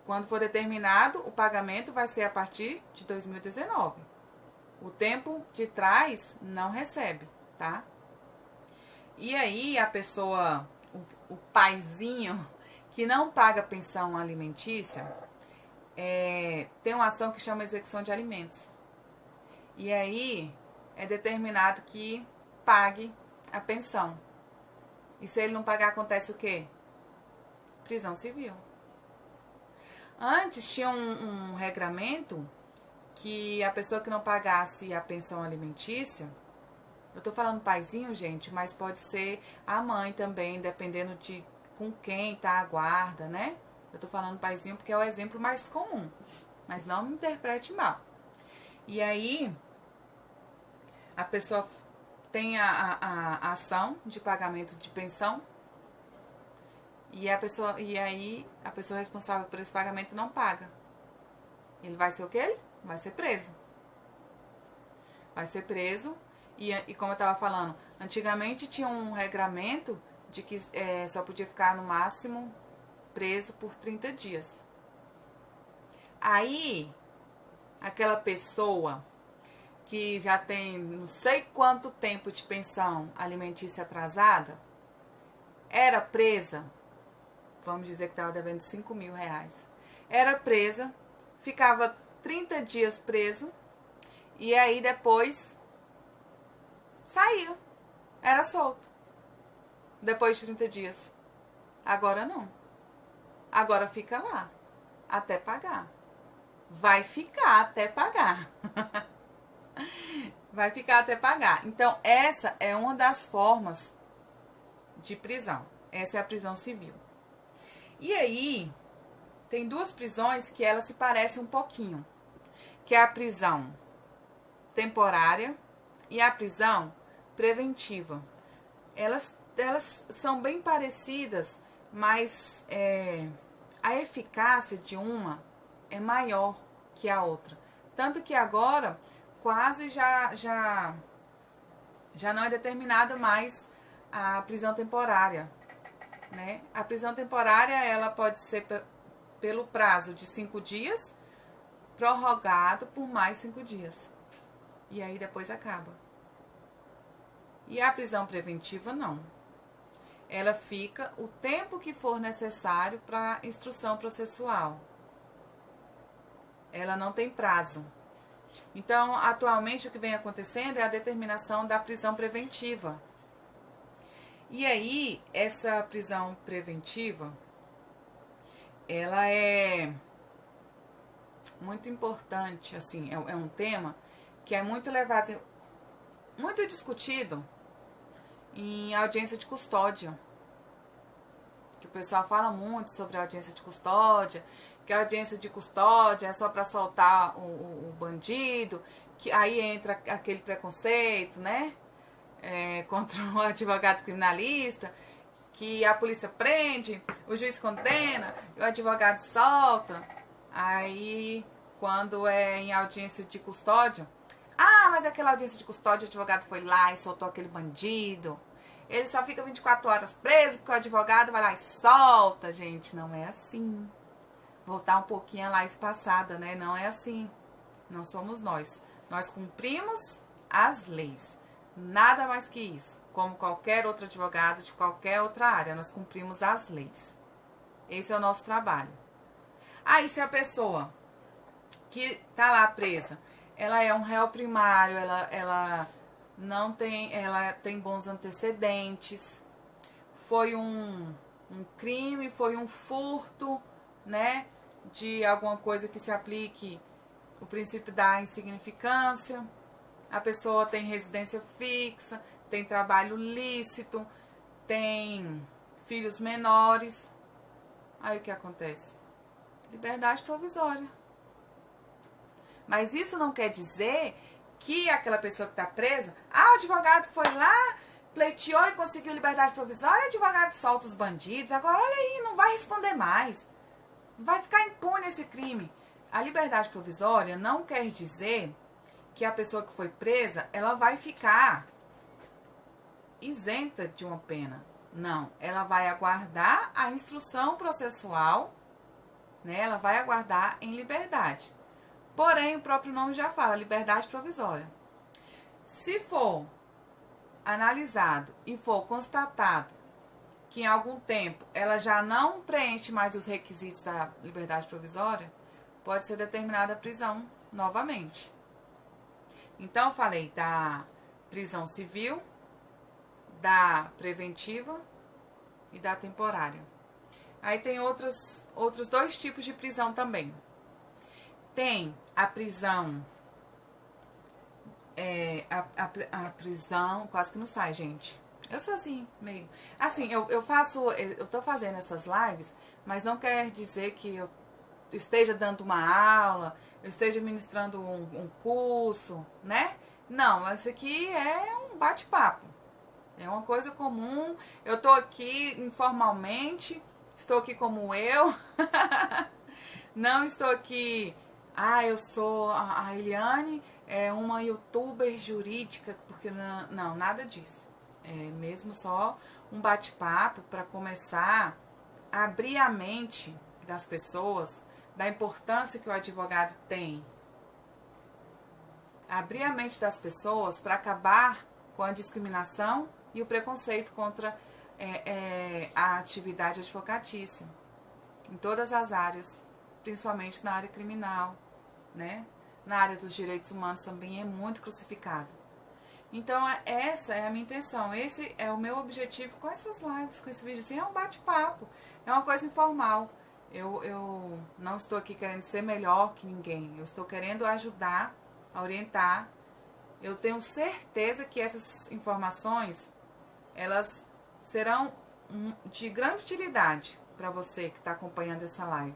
Quando for determinado, o pagamento vai ser a partir de 2019. O tempo de trás não recebe, tá? E aí a pessoa, o paizinho que não paga pensão alimentícia, tem uma ação que chama execução de alimentos. E aí é determinado que pague a pensão. E se ele não pagar, acontece o quê? Prisão civil. Antes tinha um regramento que a pessoa que não pagasse a pensão alimentícia, eu tô falando paizinho, gente, mas pode ser a mãe também, dependendo de com quem tá a guarda, né? Eu tô falando paizinho porque é o exemplo mais comum, mas não me interprete mal. E aí, a pessoa tem a ação de pagamento de pensão e aí a pessoa responsável por esse pagamento não paga. Ele vai ser o quê? Vai ser preso. Vai ser preso e como eu estava falando, antigamente tinha um regramento de que só podia ficar no máximo preso por 30 dias. Aí, aquela pessoa que já tem não sei quanto tempo de pensão alimentícia atrasada, era presa, vamos dizer que estava devendo 5 mil reais, era presa, ficava 30 dias preso, e aí depois saía, era solto, depois de 30 dias. Agora não, agora fica lá, até pagar, vai ficar até pagar. Vai ficar até pagar. Então, essa é uma das formas de prisão. Essa é a prisão civil. E aí, tem duas prisões que elas se parecem um pouquinho. Que é a prisão temporária e a prisão preventiva. Elas são bem parecidas, mas a eficácia de uma é maior que a outra. Tanto que agora quase já não é determinada mais a prisão temporária, né? A prisão temporária, ela pode ser pelo prazo de 5 dias, prorrogado por mais 5 dias. E aí depois acaba. E a prisão preventiva, não. Ela fica o tempo que for necessário para instrução processual. Ela não tem prazo. Então, atualmente, o que vem acontecendo é a determinação da prisão preventiva. E aí, essa prisão preventiva, ela é muito importante, assim, é um tema que é muito levado, muito discutido em audiência de custódia. Que o pessoal fala muito sobre a audiência de custódia, que a audiência de custódia é só para soltar o bandido, que aí entra aquele preconceito, né? Contra o advogado criminalista, que a polícia prende, o juiz condena, e o advogado solta. Aí, quando é em audiência de custódia, mas aquela audiência de custódia, o advogado foi lá e soltou aquele bandido. Ele só fica 24 horas preso, porque o advogado vai lá e solta. Gente, não é assim. Voltar um pouquinho à live passada, né? Não é assim. Não somos nós. Nós cumprimos as leis. Nada mais que isso. Como qualquer outro advogado de qualquer outra área, nós cumprimos as leis. Esse é o nosso trabalho. Aí, se a pessoa que tá lá presa, ela é um réu primário, ela tem bons antecedentes, foi um crime, foi um furto, né, de alguma coisa que se aplique o princípio da insignificância, a pessoa tem residência fixa, tem trabalho lícito, tem filhos menores, aí o que acontece? Liberdade provisória. Mas isso não quer dizer que aquela pessoa que está presa, o advogado foi lá, pleiteou e conseguiu liberdade provisória, o advogado solta os bandidos, agora olha aí, não vai responder mais. Vai ficar impune esse crime. A liberdade provisória não quer dizer que a pessoa que foi presa, ela vai ficar isenta de uma pena. Não, ela vai aguardar a instrução processual, né? Ela vai aguardar em liberdade. Porém, o próprio nome já fala, liberdade provisória. Se for analisado e for constatado que em algum tempo ela já não preenche mais os requisitos da liberdade provisória, pode ser determinada a prisão novamente. Então, eu falei da prisão civil, da preventiva e da temporária. Aí tem outros dois tipos de prisão também. Tem a prisão. A prisão quase que não sai, gente. Eu sou assim, meio. Assim, eu tô fazendo essas lives, mas não quer dizer que eu esteja dando uma aula, eu esteja ministrando um curso, né? Não, esse aqui é um bate-papo. É uma coisa comum. Eu tô aqui informalmente, estou aqui como eu. Não estou aqui. Eu sou a Eliane, é uma youtuber jurídica, porque não, nada disso. É mesmo só um bate-papo para começar a abrir a mente das pessoas da importância que o advogado tem. Abrir a mente das pessoas para acabar com a discriminação e o preconceito contra a atividade advocatícia em todas as áreas, principalmente na área criminal, né? Na área dos direitos humanos também é muito crucificado. Então, essa é a minha intenção, esse é o meu objetivo com essas lives, com esse vídeo. Assim, é um bate-papo, é uma coisa informal. Eu não estou aqui querendo ser melhor que ninguém, eu estou querendo ajudar, a orientar. Eu tenho certeza que essas informações, elas serão de grande utilidade para você que está acompanhando essa live.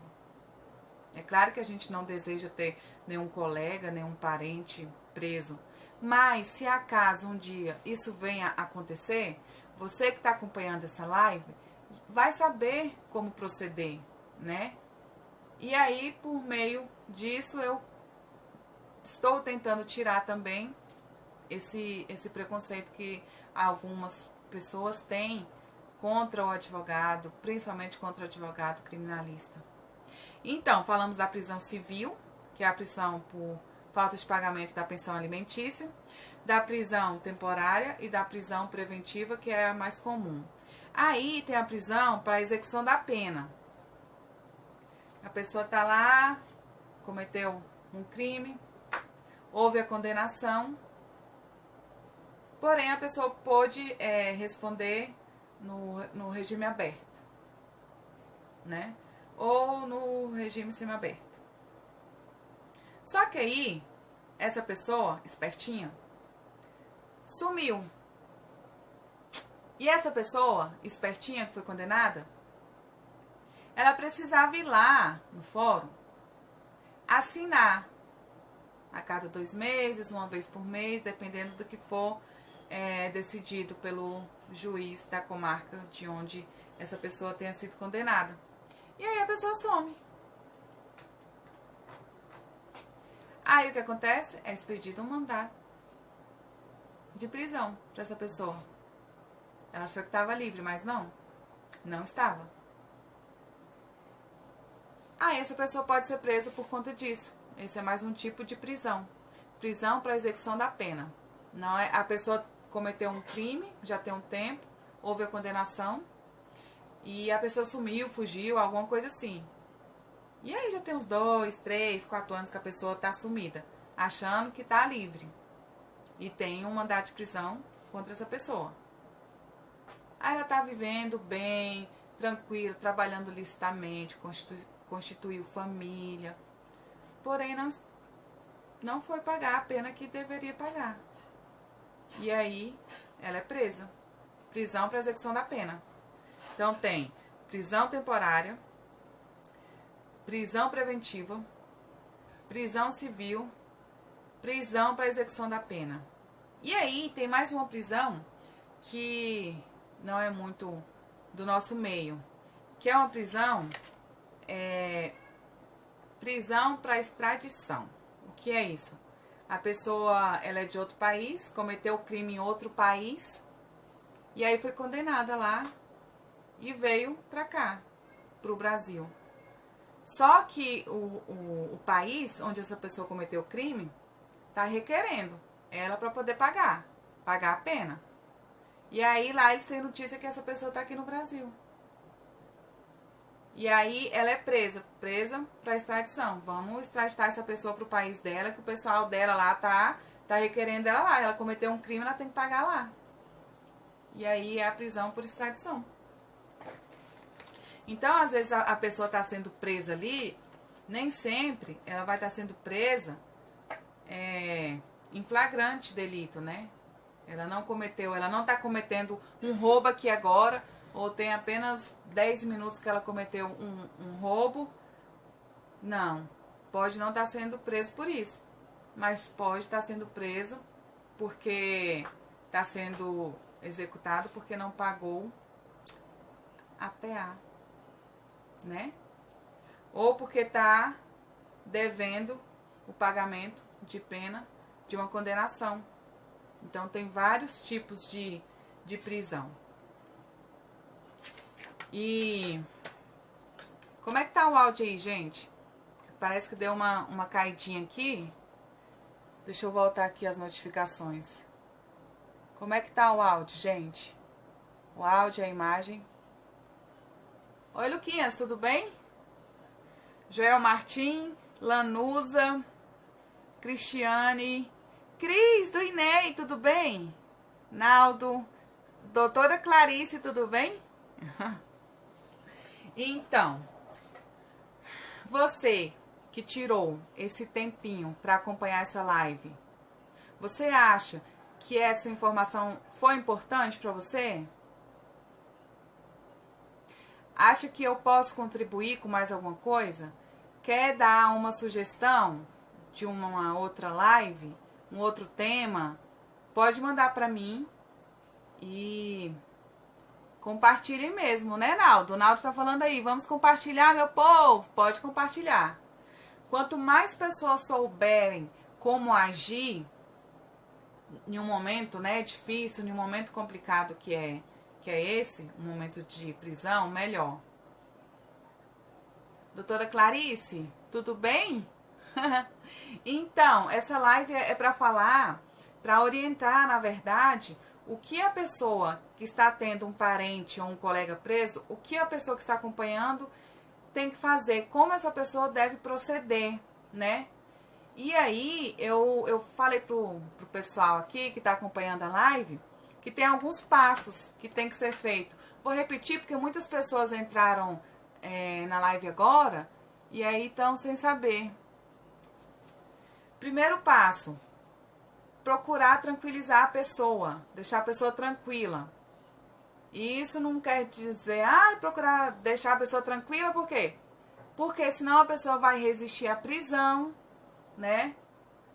É claro que a gente não deseja ter nenhum colega, nenhum parente preso. Mas, se acaso um dia isso venha a acontecer, você que está acompanhando essa live vai saber como proceder, né? E aí, por meio disso, eu estou tentando tirar também esse preconceito que algumas pessoas têm contra o advogado, principalmente contra o advogado criminalista. Então, falamos da prisão civil, que é a prisão por falta de pagamento da pensão alimentícia, da prisão temporária e da prisão preventiva, que é a mais comum. Aí tem a prisão para execução da pena. A pessoa está lá, cometeu um crime, houve a condenação, porém a pessoa pôde responder no regime aberto, né? Ou no regime semiaberto. Só que aí, essa pessoa, espertinha, sumiu. E essa pessoa, espertinha, que foi condenada, ela precisava ir lá no fórum, assinar a cada 2 meses, uma vez por mês, dependendo do que for decidido pelo juiz da comarca de onde essa pessoa tenha sido condenada. E aí a pessoa some. Aí o que acontece? É expedido um mandado de prisão para essa pessoa. Ela achou que estava livre, mas não estava. Aí essa pessoa pode ser presa por conta disso. Esse é mais um tipo de prisão. Prisão para execução da pena. Não é, a pessoa cometeu um crime, já tem um tempo, houve a condenação, e a pessoa sumiu, fugiu, alguma coisa assim. E aí já tem uns 2, 3, 4 anos que a pessoa está sumida, achando que está livre. E tem um mandado de prisão contra essa pessoa. Aí ela está vivendo bem, tranquila, trabalhando licitamente, constituiu família. Porém, não foi pagar a pena que deveria pagar. E aí, ela é presa. Prisão para execução da pena. Então, tem prisão temporária, prisão preventiva, prisão civil, prisão para execução da pena. E aí, tem mais uma prisão que não é muito do nosso meio, que é uma prisão, prisão para extradição. O que é isso? A pessoa, ela é de outro país, cometeu o crime em outro país, e aí foi condenada lá e veio pra cá, pro Brasil. Só que o país onde essa pessoa cometeu o crime tá requerendo ela para poder pagar a pena. E aí lá eles têm notícia que essa pessoa tá aqui no Brasil. E aí ela é presa para extradição. Vamos extraditar essa pessoa pro país dela, que o pessoal dela lá tá requerendo ela lá. Ela cometeu um crime, ela tem que pagar lá. E aí é a prisão por extradição. Então, às vezes, a pessoa está sendo presa ali nem sempre ela vai estar sendo presa em flagrante delito, né? Ela não cometeu, ela não está cometendo um roubo aqui agora, ou tem apenas 10 minutos que ela cometeu um roubo. Não, pode não estar sendo preso por isso, mas pode estar sendo preso porque está sendo executado porque não pagou a PA, né? Ou porque está devendo o pagamento de pena de uma condenação. Então, tem vários tipos de prisão. E como é que tá o áudio aí, gente? Parece que deu uma caidinha aqui. Deixa eu voltar aqui as notificações. Como é que tá o áudio, gente? O áudio, a imagem. Oi, Luquinhas, tudo bem? Joel Martim, Lanusa, Cristiane, Cris, do INEI, tudo bem? Naldo, doutora Clarice, tudo bem? Então, você que tirou esse tempinho para acompanhar essa live, você acha que essa informação foi importante para você? Acha que eu posso contribuir com mais alguma coisa? Quer dar uma sugestão de uma outra live, um outro tema? Pode mandar para mim e compartilhem mesmo, né, Naldo? O Naldo tá falando aí, vamos compartilhar, meu povo? Pode compartilhar. Quanto mais pessoas souberem como agir em um momento, né, difícil, em um momento complicado que é esse, um momento de prisão, melhor. Doutora Clarice, tudo bem? Então, essa live é para falar, para orientar, na verdade, o que a pessoa que está tendo um parente ou um colega preso, o que a pessoa que está acompanhando tem que fazer, como essa pessoa deve proceder, né? E aí, eu falei pro pessoal aqui que está acompanhando a live, que tem alguns passos que tem que ser feito. Vou repetir, porque muitas pessoas entraram na live agora, e aí estão sem saber. Primeiro passo, procurar tranquilizar a pessoa, deixar a pessoa tranquila. E isso não quer dizer, procurar deixar a pessoa tranquila, por quê? Porque senão a pessoa vai resistir à prisão, né?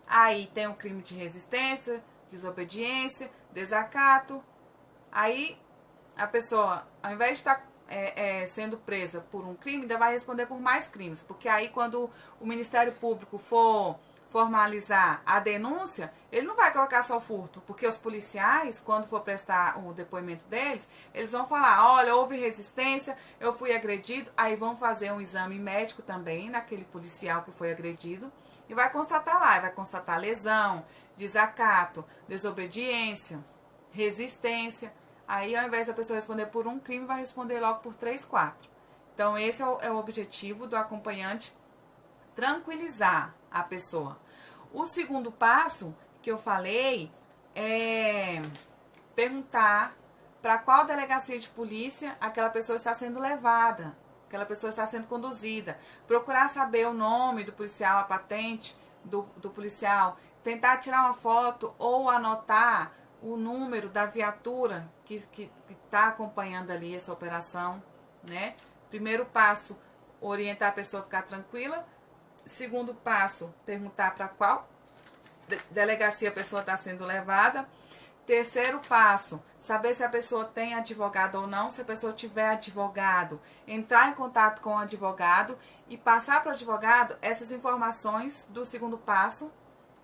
Aí tem o crime de resistência, desobediência, desacato. Aí a pessoa, ao invés de estar sendo presa por um crime, ainda vai responder por mais crimes. Porque aí quando o Ministério Público for formalizar a denúncia, ele não vai colocar só furto, porque os policiais, quando for prestar o depoimento deles, eles vão falar, olha, houve resistência, eu fui agredido, aí vão fazer um exame médico também naquele policial que foi agredido, e vai constatar lá, vai constatar lesão, desacato, desobediência, resistência. Aí, ao invés da pessoa responder por um crime, vai responder logo por 3, 4. Então, esse é o objetivo do acompanhante, tranquilizar a pessoa. O segundo passo que eu falei é perguntar para qual delegacia de polícia aquela pessoa está sendo levada, aquela pessoa está sendo conduzida. Procurar saber o nome do policial, a patente do policial, tentar tirar uma foto ou anotar o número da viatura que está acompanhando ali essa operação, né? Primeiro passo, orientar a pessoa a ficar tranquila. Segundo passo, perguntar para qual delegacia a pessoa está sendo levada. Terceiro passo, saber se a pessoa tem advogado ou não. Se a pessoa tiver advogado, entrar em contato com o advogado e passar para o advogado essas informações do segundo passo,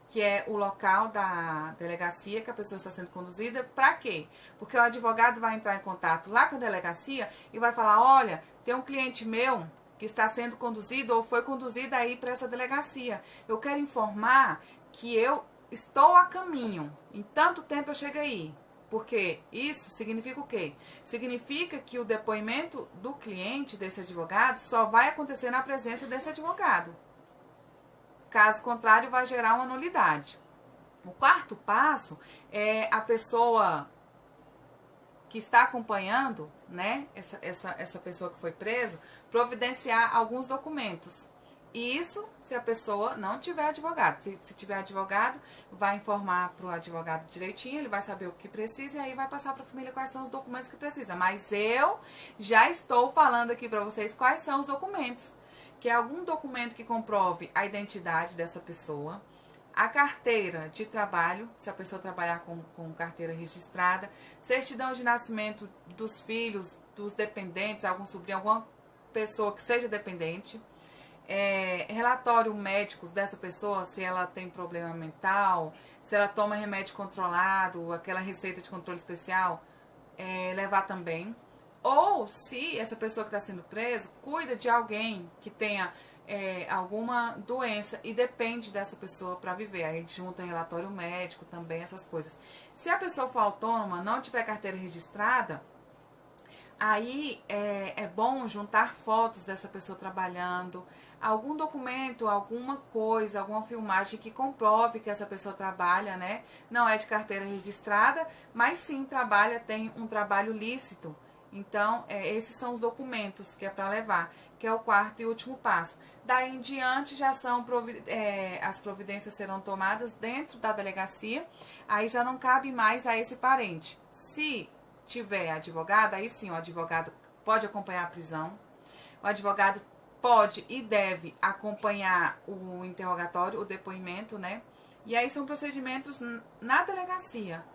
que é o local da delegacia que a pessoa está sendo conduzida. Para quê? Porque o advogado vai entrar em contato lá com a delegacia e vai falar, olha, tem um cliente meu que está sendo conduzido ou foi conduzido aí para essa delegacia. Eu quero informar que eu estou a caminho. Em tanto tempo eu chego aí. Porque isso significa o quê? Significa que o depoimento do cliente, desse advogado, só vai acontecer na presença desse advogado. Caso contrário, vai gerar uma nulidade. O quarto passo é a pessoa que está acompanhando, né, essa pessoa que foi presa, providenciar alguns documentos. Isso se a pessoa não tiver advogado. Se tiver advogado, vai informar para o advogado direitinho, ele vai saber o que precisa e aí vai passar para a família quais são os documentos que precisa. Mas eu já estou falando aqui para vocês quais são os documentos. Que é algum documento que comprove a identidade dessa pessoa, a carteira de trabalho, se a pessoa trabalhar com carteira registrada, certidão de nascimento dos filhos, dos dependentes, algum sobrinho, alguma pessoa que seja dependente, relatório médico dessa pessoa, se ela tem problema mental, se ela toma remédio controlado, aquela receita de controle especial, levar também. Ou se essa pessoa que está sendo presa cuida de alguém que tenha alguma doença e depende dessa pessoa para viver. Aí junta relatório médico também, essas coisas. Se a pessoa for autônoma, não tiver carteira registrada, aí é bom juntar fotos dessa pessoa trabalhando, algum documento, alguma coisa, alguma filmagem que comprove que essa pessoa trabalha, né? Não é de carteira registrada, mas sim trabalha, tem um trabalho lícito. Então, esses são os documentos que é para levar, que é o quarto e último passo. Daí em diante já são as providências serão tomadas dentro da delegacia, aí já não cabe mais a esse parente. Se tiver advogado, aí sim o advogado pode acompanhar a prisão, o advogado pode e deve acompanhar o interrogatório, o depoimento, né? E aí são procedimentos na delegacia,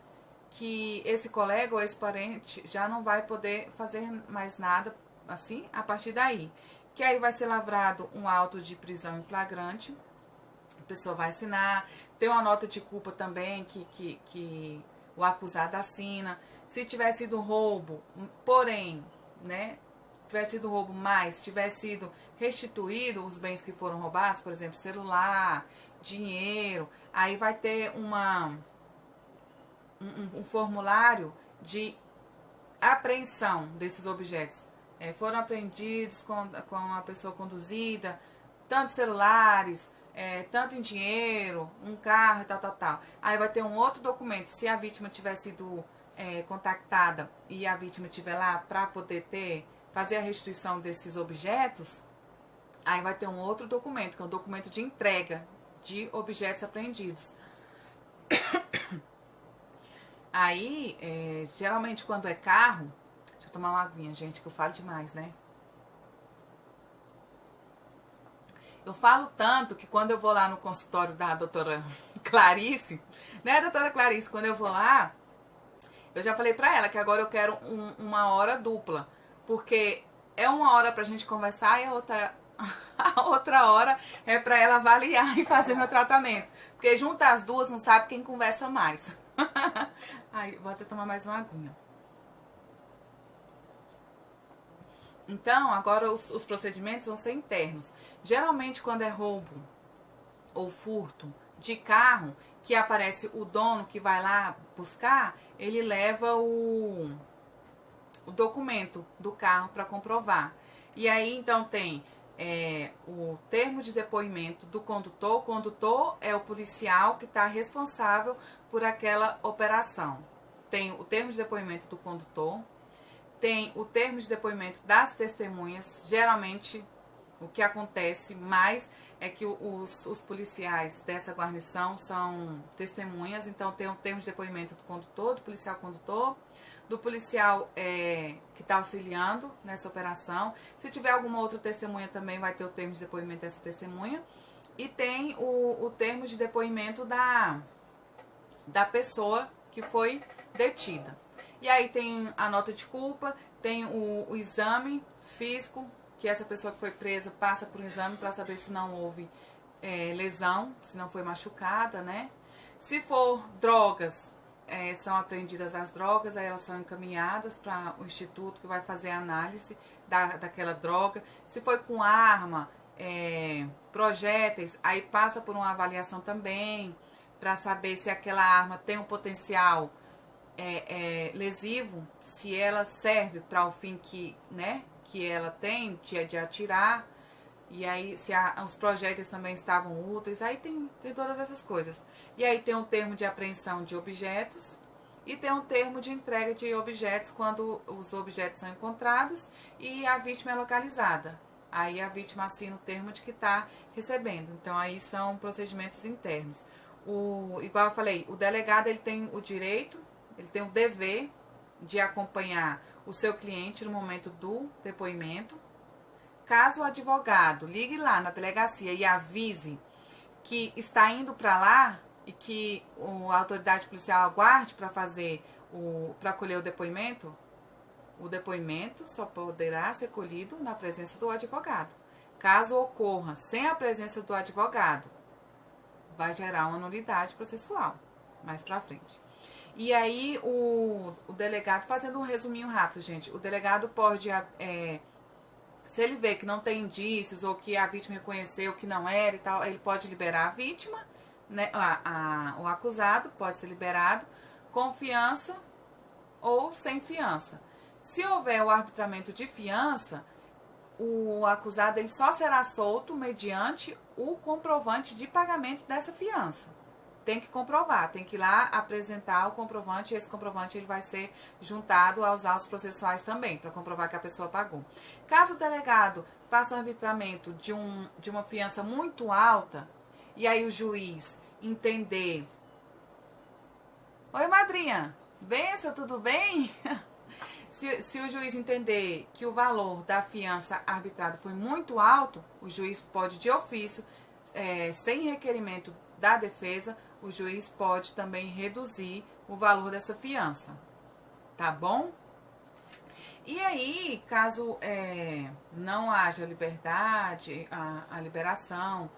que esse colega ou esse parente já não vai poder fazer mais nada assim a partir daí. Que aí vai ser lavrado um auto de prisão em flagrante, a pessoa vai assinar, tem uma nota de culpa também que o acusado assina. Se tiver sido roubo, porém, né, tiver sido roubo, mas tiver sido restituído os bens que foram roubados, por exemplo, celular, dinheiro, aí vai ter um formulário de apreensão desses objetos. Foram apreendidos com a pessoa conduzida, tanto celulares, tanto em dinheiro, um carro e tal. Aí vai ter um outro documento, se a vítima tiver sido contactada e a vítima estiver lá para poder fazer a restituição desses objetos, aí vai ter um outro documento, que é um documento de entrega de objetos apreendidos. Aí, geralmente quando é carro, deixa eu tomar uma aguinha, gente, que eu falo demais, né? Eu falo tanto que quando eu vou lá no consultório da doutora Clarice, né, doutora Clarice, quando eu vou lá, eu já falei pra ela que agora eu quero uma hora dupla, porque é uma hora pra gente conversar e a outra hora é pra ela avaliar e fazer meu tratamento. Porque juntar as duas não sabe quem conversa mais. Aí, vou até tomar mais uma aguinha. Então, agora os procedimentos vão ser internos. Geralmente, quando é roubo ou furto de carro, que aparece o dono que vai lá buscar, ele leva o documento do carro para comprovar. E aí, então, tem o termo de depoimento do condutor. O condutor é o policial que está responsável por aquela operação. Tem o termo de depoimento do condutor, tem o termo de depoimento das testemunhas. Geralmente, o que acontece mais é que os policiais dessa guarnição são testemunhas, então tem o termo de depoimento do condutor, do policial condutor, do policial que está auxiliando nessa operação. Se tiver alguma outra testemunha também vai ter o termo de depoimento dessa testemunha. E tem o termo de depoimento da pessoa que foi detida. E aí tem a nota de culpa, tem o exame físico, que essa pessoa que foi presa passa por um exame para saber se não houve lesão, se não foi machucada, né? Se for drogas, são apreendidas as drogas, aí elas são encaminhadas para o instituto que vai fazer a análise daquela droga. Se foi com arma, projéteis, aí passa por uma avaliação também, para saber se aquela arma tem um potencial lesivo, se ela serve para o fim que ela tem de atirar, e aí se os projéteis também estavam úteis, aí tem todas essas coisas. E aí tem um termo de apreensão de objetos e tem um termo de entrega de objetos quando os objetos são encontrados e a vítima é localizada. aí a vítima assina o termo de que está recebendo. Então, aí são procedimentos internos. Igual eu falei, o delegado ele tem o direito, ele tem o dever de acompanhar o seu cliente no momento do depoimento. Caso o advogado ligue lá na delegacia e avise que está indo para lá e que a autoridade policial aguarde para para colher o depoimento só poderá ser colhido na presença do advogado. Caso ocorra sem a presença do advogado, vai gerar uma nulidade processual mais para frente. E aí o delegado, fazendo um resuminho rápido, gente, o delegado pode, se ele vê que não tem indícios ou que a vítima reconheceu que não era e tal, ele pode liberar a vítima, né, o acusado pode ser liberado com fiança ou sem fiança. Se houver o arbitramento de fiança, o acusado ele só será solto mediante o comprovante de pagamento dessa fiança. Tem que comprovar, tem que ir lá apresentar o comprovante e esse comprovante ele vai ser juntado aos autos processuais também, para comprovar que a pessoa pagou. Caso o delegado faça um arbitramento de uma fiança muito alta, e aí o juiz entender... Oi, madrinha, benção, tudo bem? Se o juiz entender que o valor da fiança arbitrada foi muito alto, o juiz pode, de ofício, sem requerimento da defesa, o juiz pode também reduzir o valor dessa fiança, tá bom? E aí, caso não haja liberdade, a liberação,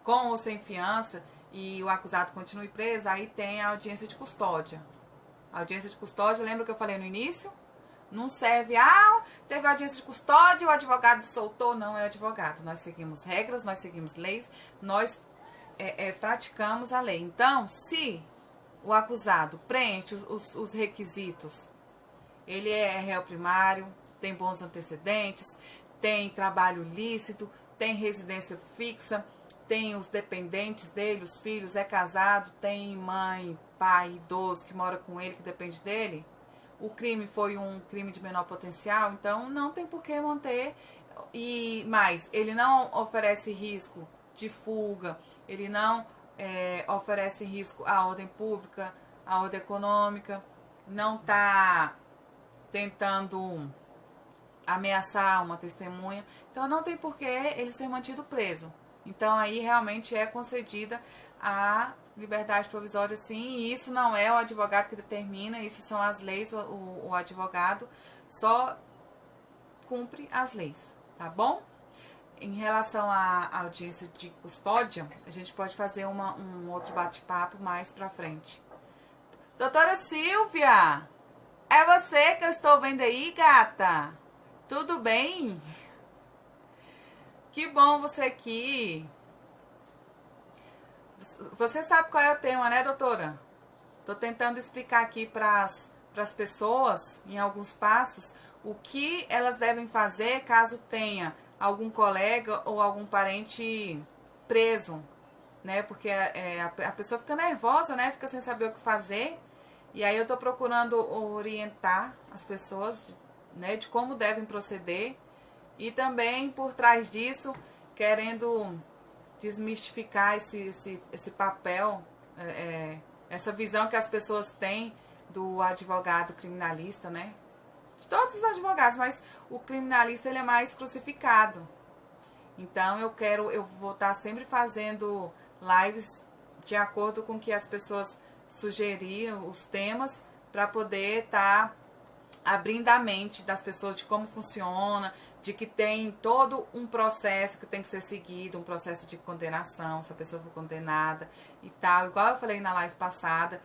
com ou sem fiança, e o acusado continue preso, aí tem a audiência de custódia. A audiência de custódia, lembra que eu falei no início? Não serve, teve audiência de custódia, o advogado soltou. Não é advogado. Nós seguimos regras, nós seguimos leis, nós praticamos a lei. Então, se o acusado preenche os requisitos, ele é réu primário, tem bons antecedentes, tem trabalho lícito, tem residência fixa, tem os dependentes dele, os filhos, é casado, tem mãe, pai, idoso que mora com ele, que depende dele, o crime foi um crime de menor potencial, então não tem por que manter. E mais, ele não oferece risco de fuga, ele não oferece risco à ordem pública, à ordem econômica, não está tentando ameaçar uma testemunha, então não tem por que ele ser mantido preso. Então aí realmente é concedida a liberdade provisória, sim, e isso não é o advogado que determina, isso são as leis, o advogado só cumpre as leis, tá bom? Em relação à audiência de custódia, a gente pode fazer um outro bate-papo mais pra frente. Doutora Silvia, é você que eu estou vendo aí, gata? Tudo bem? Que bom você aqui. Você sabe qual é o tema, né, doutora? Tô tentando explicar aqui para as pessoas, em alguns passos, o que elas devem fazer caso tenha algum colega ou algum parente preso, né? Porque a pessoa fica nervosa, né? Fica sem saber o que fazer. E aí eu tô procurando orientar as pessoas, né, de como devem proceder. E também, por trás disso, querendo desmistificar esse papel, essa visão que as pessoas têm do advogado criminalista, né? De todos os advogados, mas o criminalista ele é mais crucificado. Então eu vou estar sempre fazendo lives de acordo com que as pessoas sugeriam os temas, para poder estar abrindo a mente das pessoas de como funciona, de que tem todo um processo que tem que ser seguido, um processo de condenação, se a pessoa for condenada e tal, igual eu falei na live passada,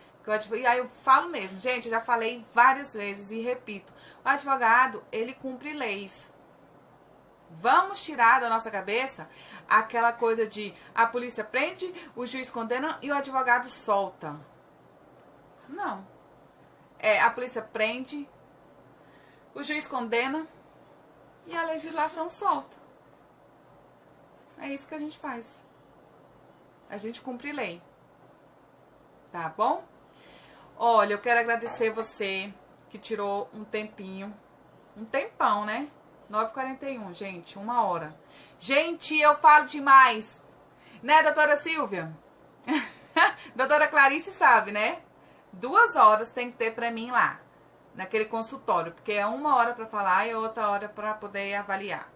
e aí eu falo mesmo, gente, eu já falei várias vezes e repito, o advogado, ele cumpre leis. Vamos tirar da nossa cabeça aquela coisa de a polícia prende, o juiz condena e o advogado solta. Não. A polícia prende, o juiz condena e a legislação solta. É isso que a gente faz. A gente cumpre lei. Tá bom? Olha, eu quero agradecer você que tirou um tempinho, um tempão, né? 9h41, gente, 1 hora. Gente, eu falo demais. Né, doutora Silvia? Doutora Clarice sabe, né? 2 horas tem que ter pra mim lá, naquele consultório, porque é 1 hora pra falar e outra hora pra poder avaliar.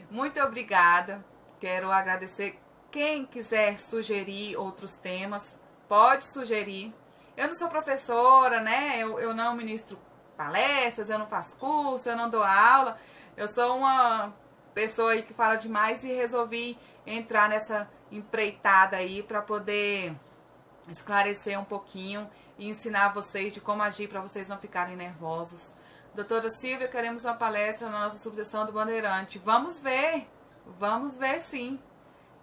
Muito obrigada. Quero agradecer. Quem quiser sugerir outros temas, pode sugerir. Eu não sou professora, né? Eu não ministro palestras, eu não faço curso, eu não dou aula. Eu sou uma pessoa aí que fala demais e resolvi entrar nessa empreitada aí para poder esclarecer um pouquinho e ensinar vocês de como agir para vocês não ficarem nervosos. Doutora Silvia, queremos uma palestra na nossa subseção do Bandeirante. Vamos ver sim.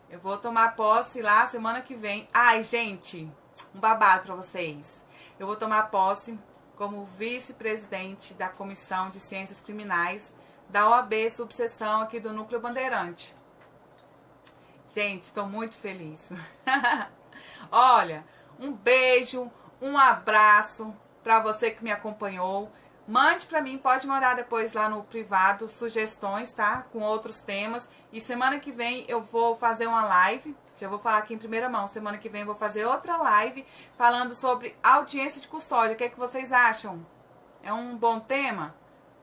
Eu vou tomar posse lá semana que vem. Ai, gente, um babado para vocês. Eu vou tomar posse como vice-presidente da Comissão de Ciências Criminais da OAB Subseção aqui do Núcleo Bandeirante. Gente, estou muito feliz. Olha, um beijo, um abraço para você que me acompanhou. Mande para mim, pode mandar depois lá no privado sugestões, tá? Com outros temas. E semana que vem eu vou fazer uma live. Já vou falar aqui em primeira mão. Semana que vem eu vou fazer outra live falando sobre audiência de custódia. O que é que vocês acham? É um bom tema?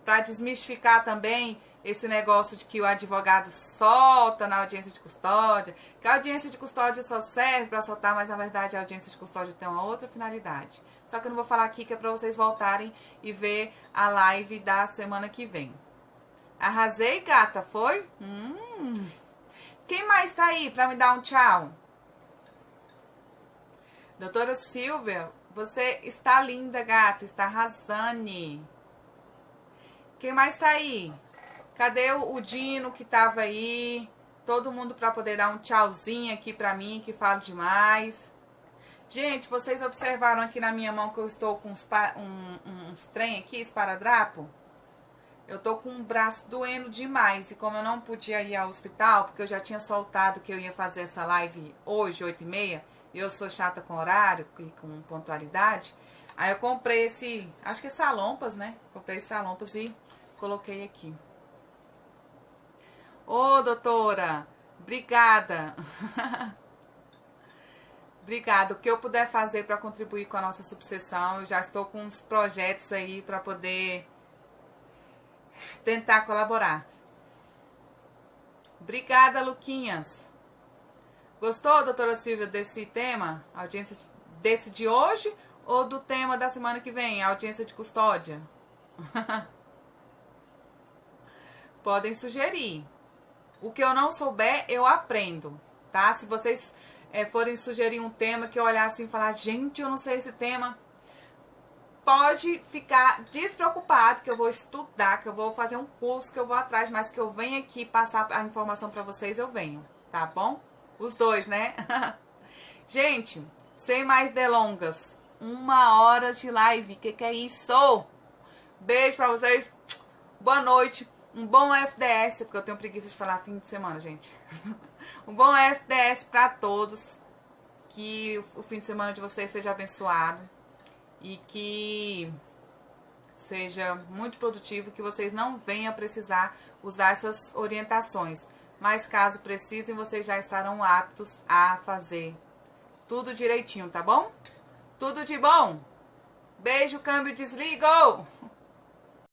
Para desmistificar também esse negócio de que o advogado solta na audiência de custódia. Que a audiência de custódia só serve para soltar, mas na verdade a audiência de custódia tem uma outra finalidade. Só que eu não vou falar aqui, que é para vocês voltarem e ver a live da semana que vem. Arrasei, gata, foi? Quem mais tá aí para me dar um tchau? Doutora Silvia, você está linda, gata, está arrasando. Quem mais tá aí? Cadê o Dino que tava aí? Todo mundo para poder dar um tchauzinho aqui para mim, que falo demais. Gente, vocês observaram aqui na minha mão que eu estou com uns trem aqui, esparadrapo? Eu tô com o braço doendo demais. E como eu não podia ir ao hospital, porque eu já tinha soltado que eu ia fazer essa live hoje, 8h30, e eu sou chata com horário e com pontualidade, aí eu comprei esse, acho que é salompas, né? Comprei esse salompas e coloquei aqui. Ô, doutora, obrigada. Obrigada. O que eu puder fazer para contribuir com a nossa subseção, eu já estou com uns projetos aí para poder tentar colaborar. Obrigada, Luquinhas. Gostou, doutora Silvia, desse tema? Audiência desse de hoje ou do tema da semana que vem? Audiência de custódia? Podem sugerir. O que eu não souber, eu aprendo, tá? Se vocês forem sugerir um tema que eu olhar assim e falar, gente, eu não sei esse tema, pode ficar despreocupado, que eu vou estudar, que eu vou fazer um curso, que eu vou atrás, mas que eu venho aqui passar a informação pra vocês, eu venho, tá bom? Os dois, né? Gente, sem mais delongas, 1 hora de live, que é isso? Beijo pra vocês, boa noite, um bom FDS, porque eu tenho preguiça de falar fim de semana, gente. Um bom FDS pra todos, que o fim de semana de vocês seja abençoado e que seja muito produtivo, que vocês não venham precisar usar essas orientações, mas caso precisem, vocês já estarão aptos a fazer tudo direitinho, tá bom? Tudo de bom! Beijo, câmbio, desligo!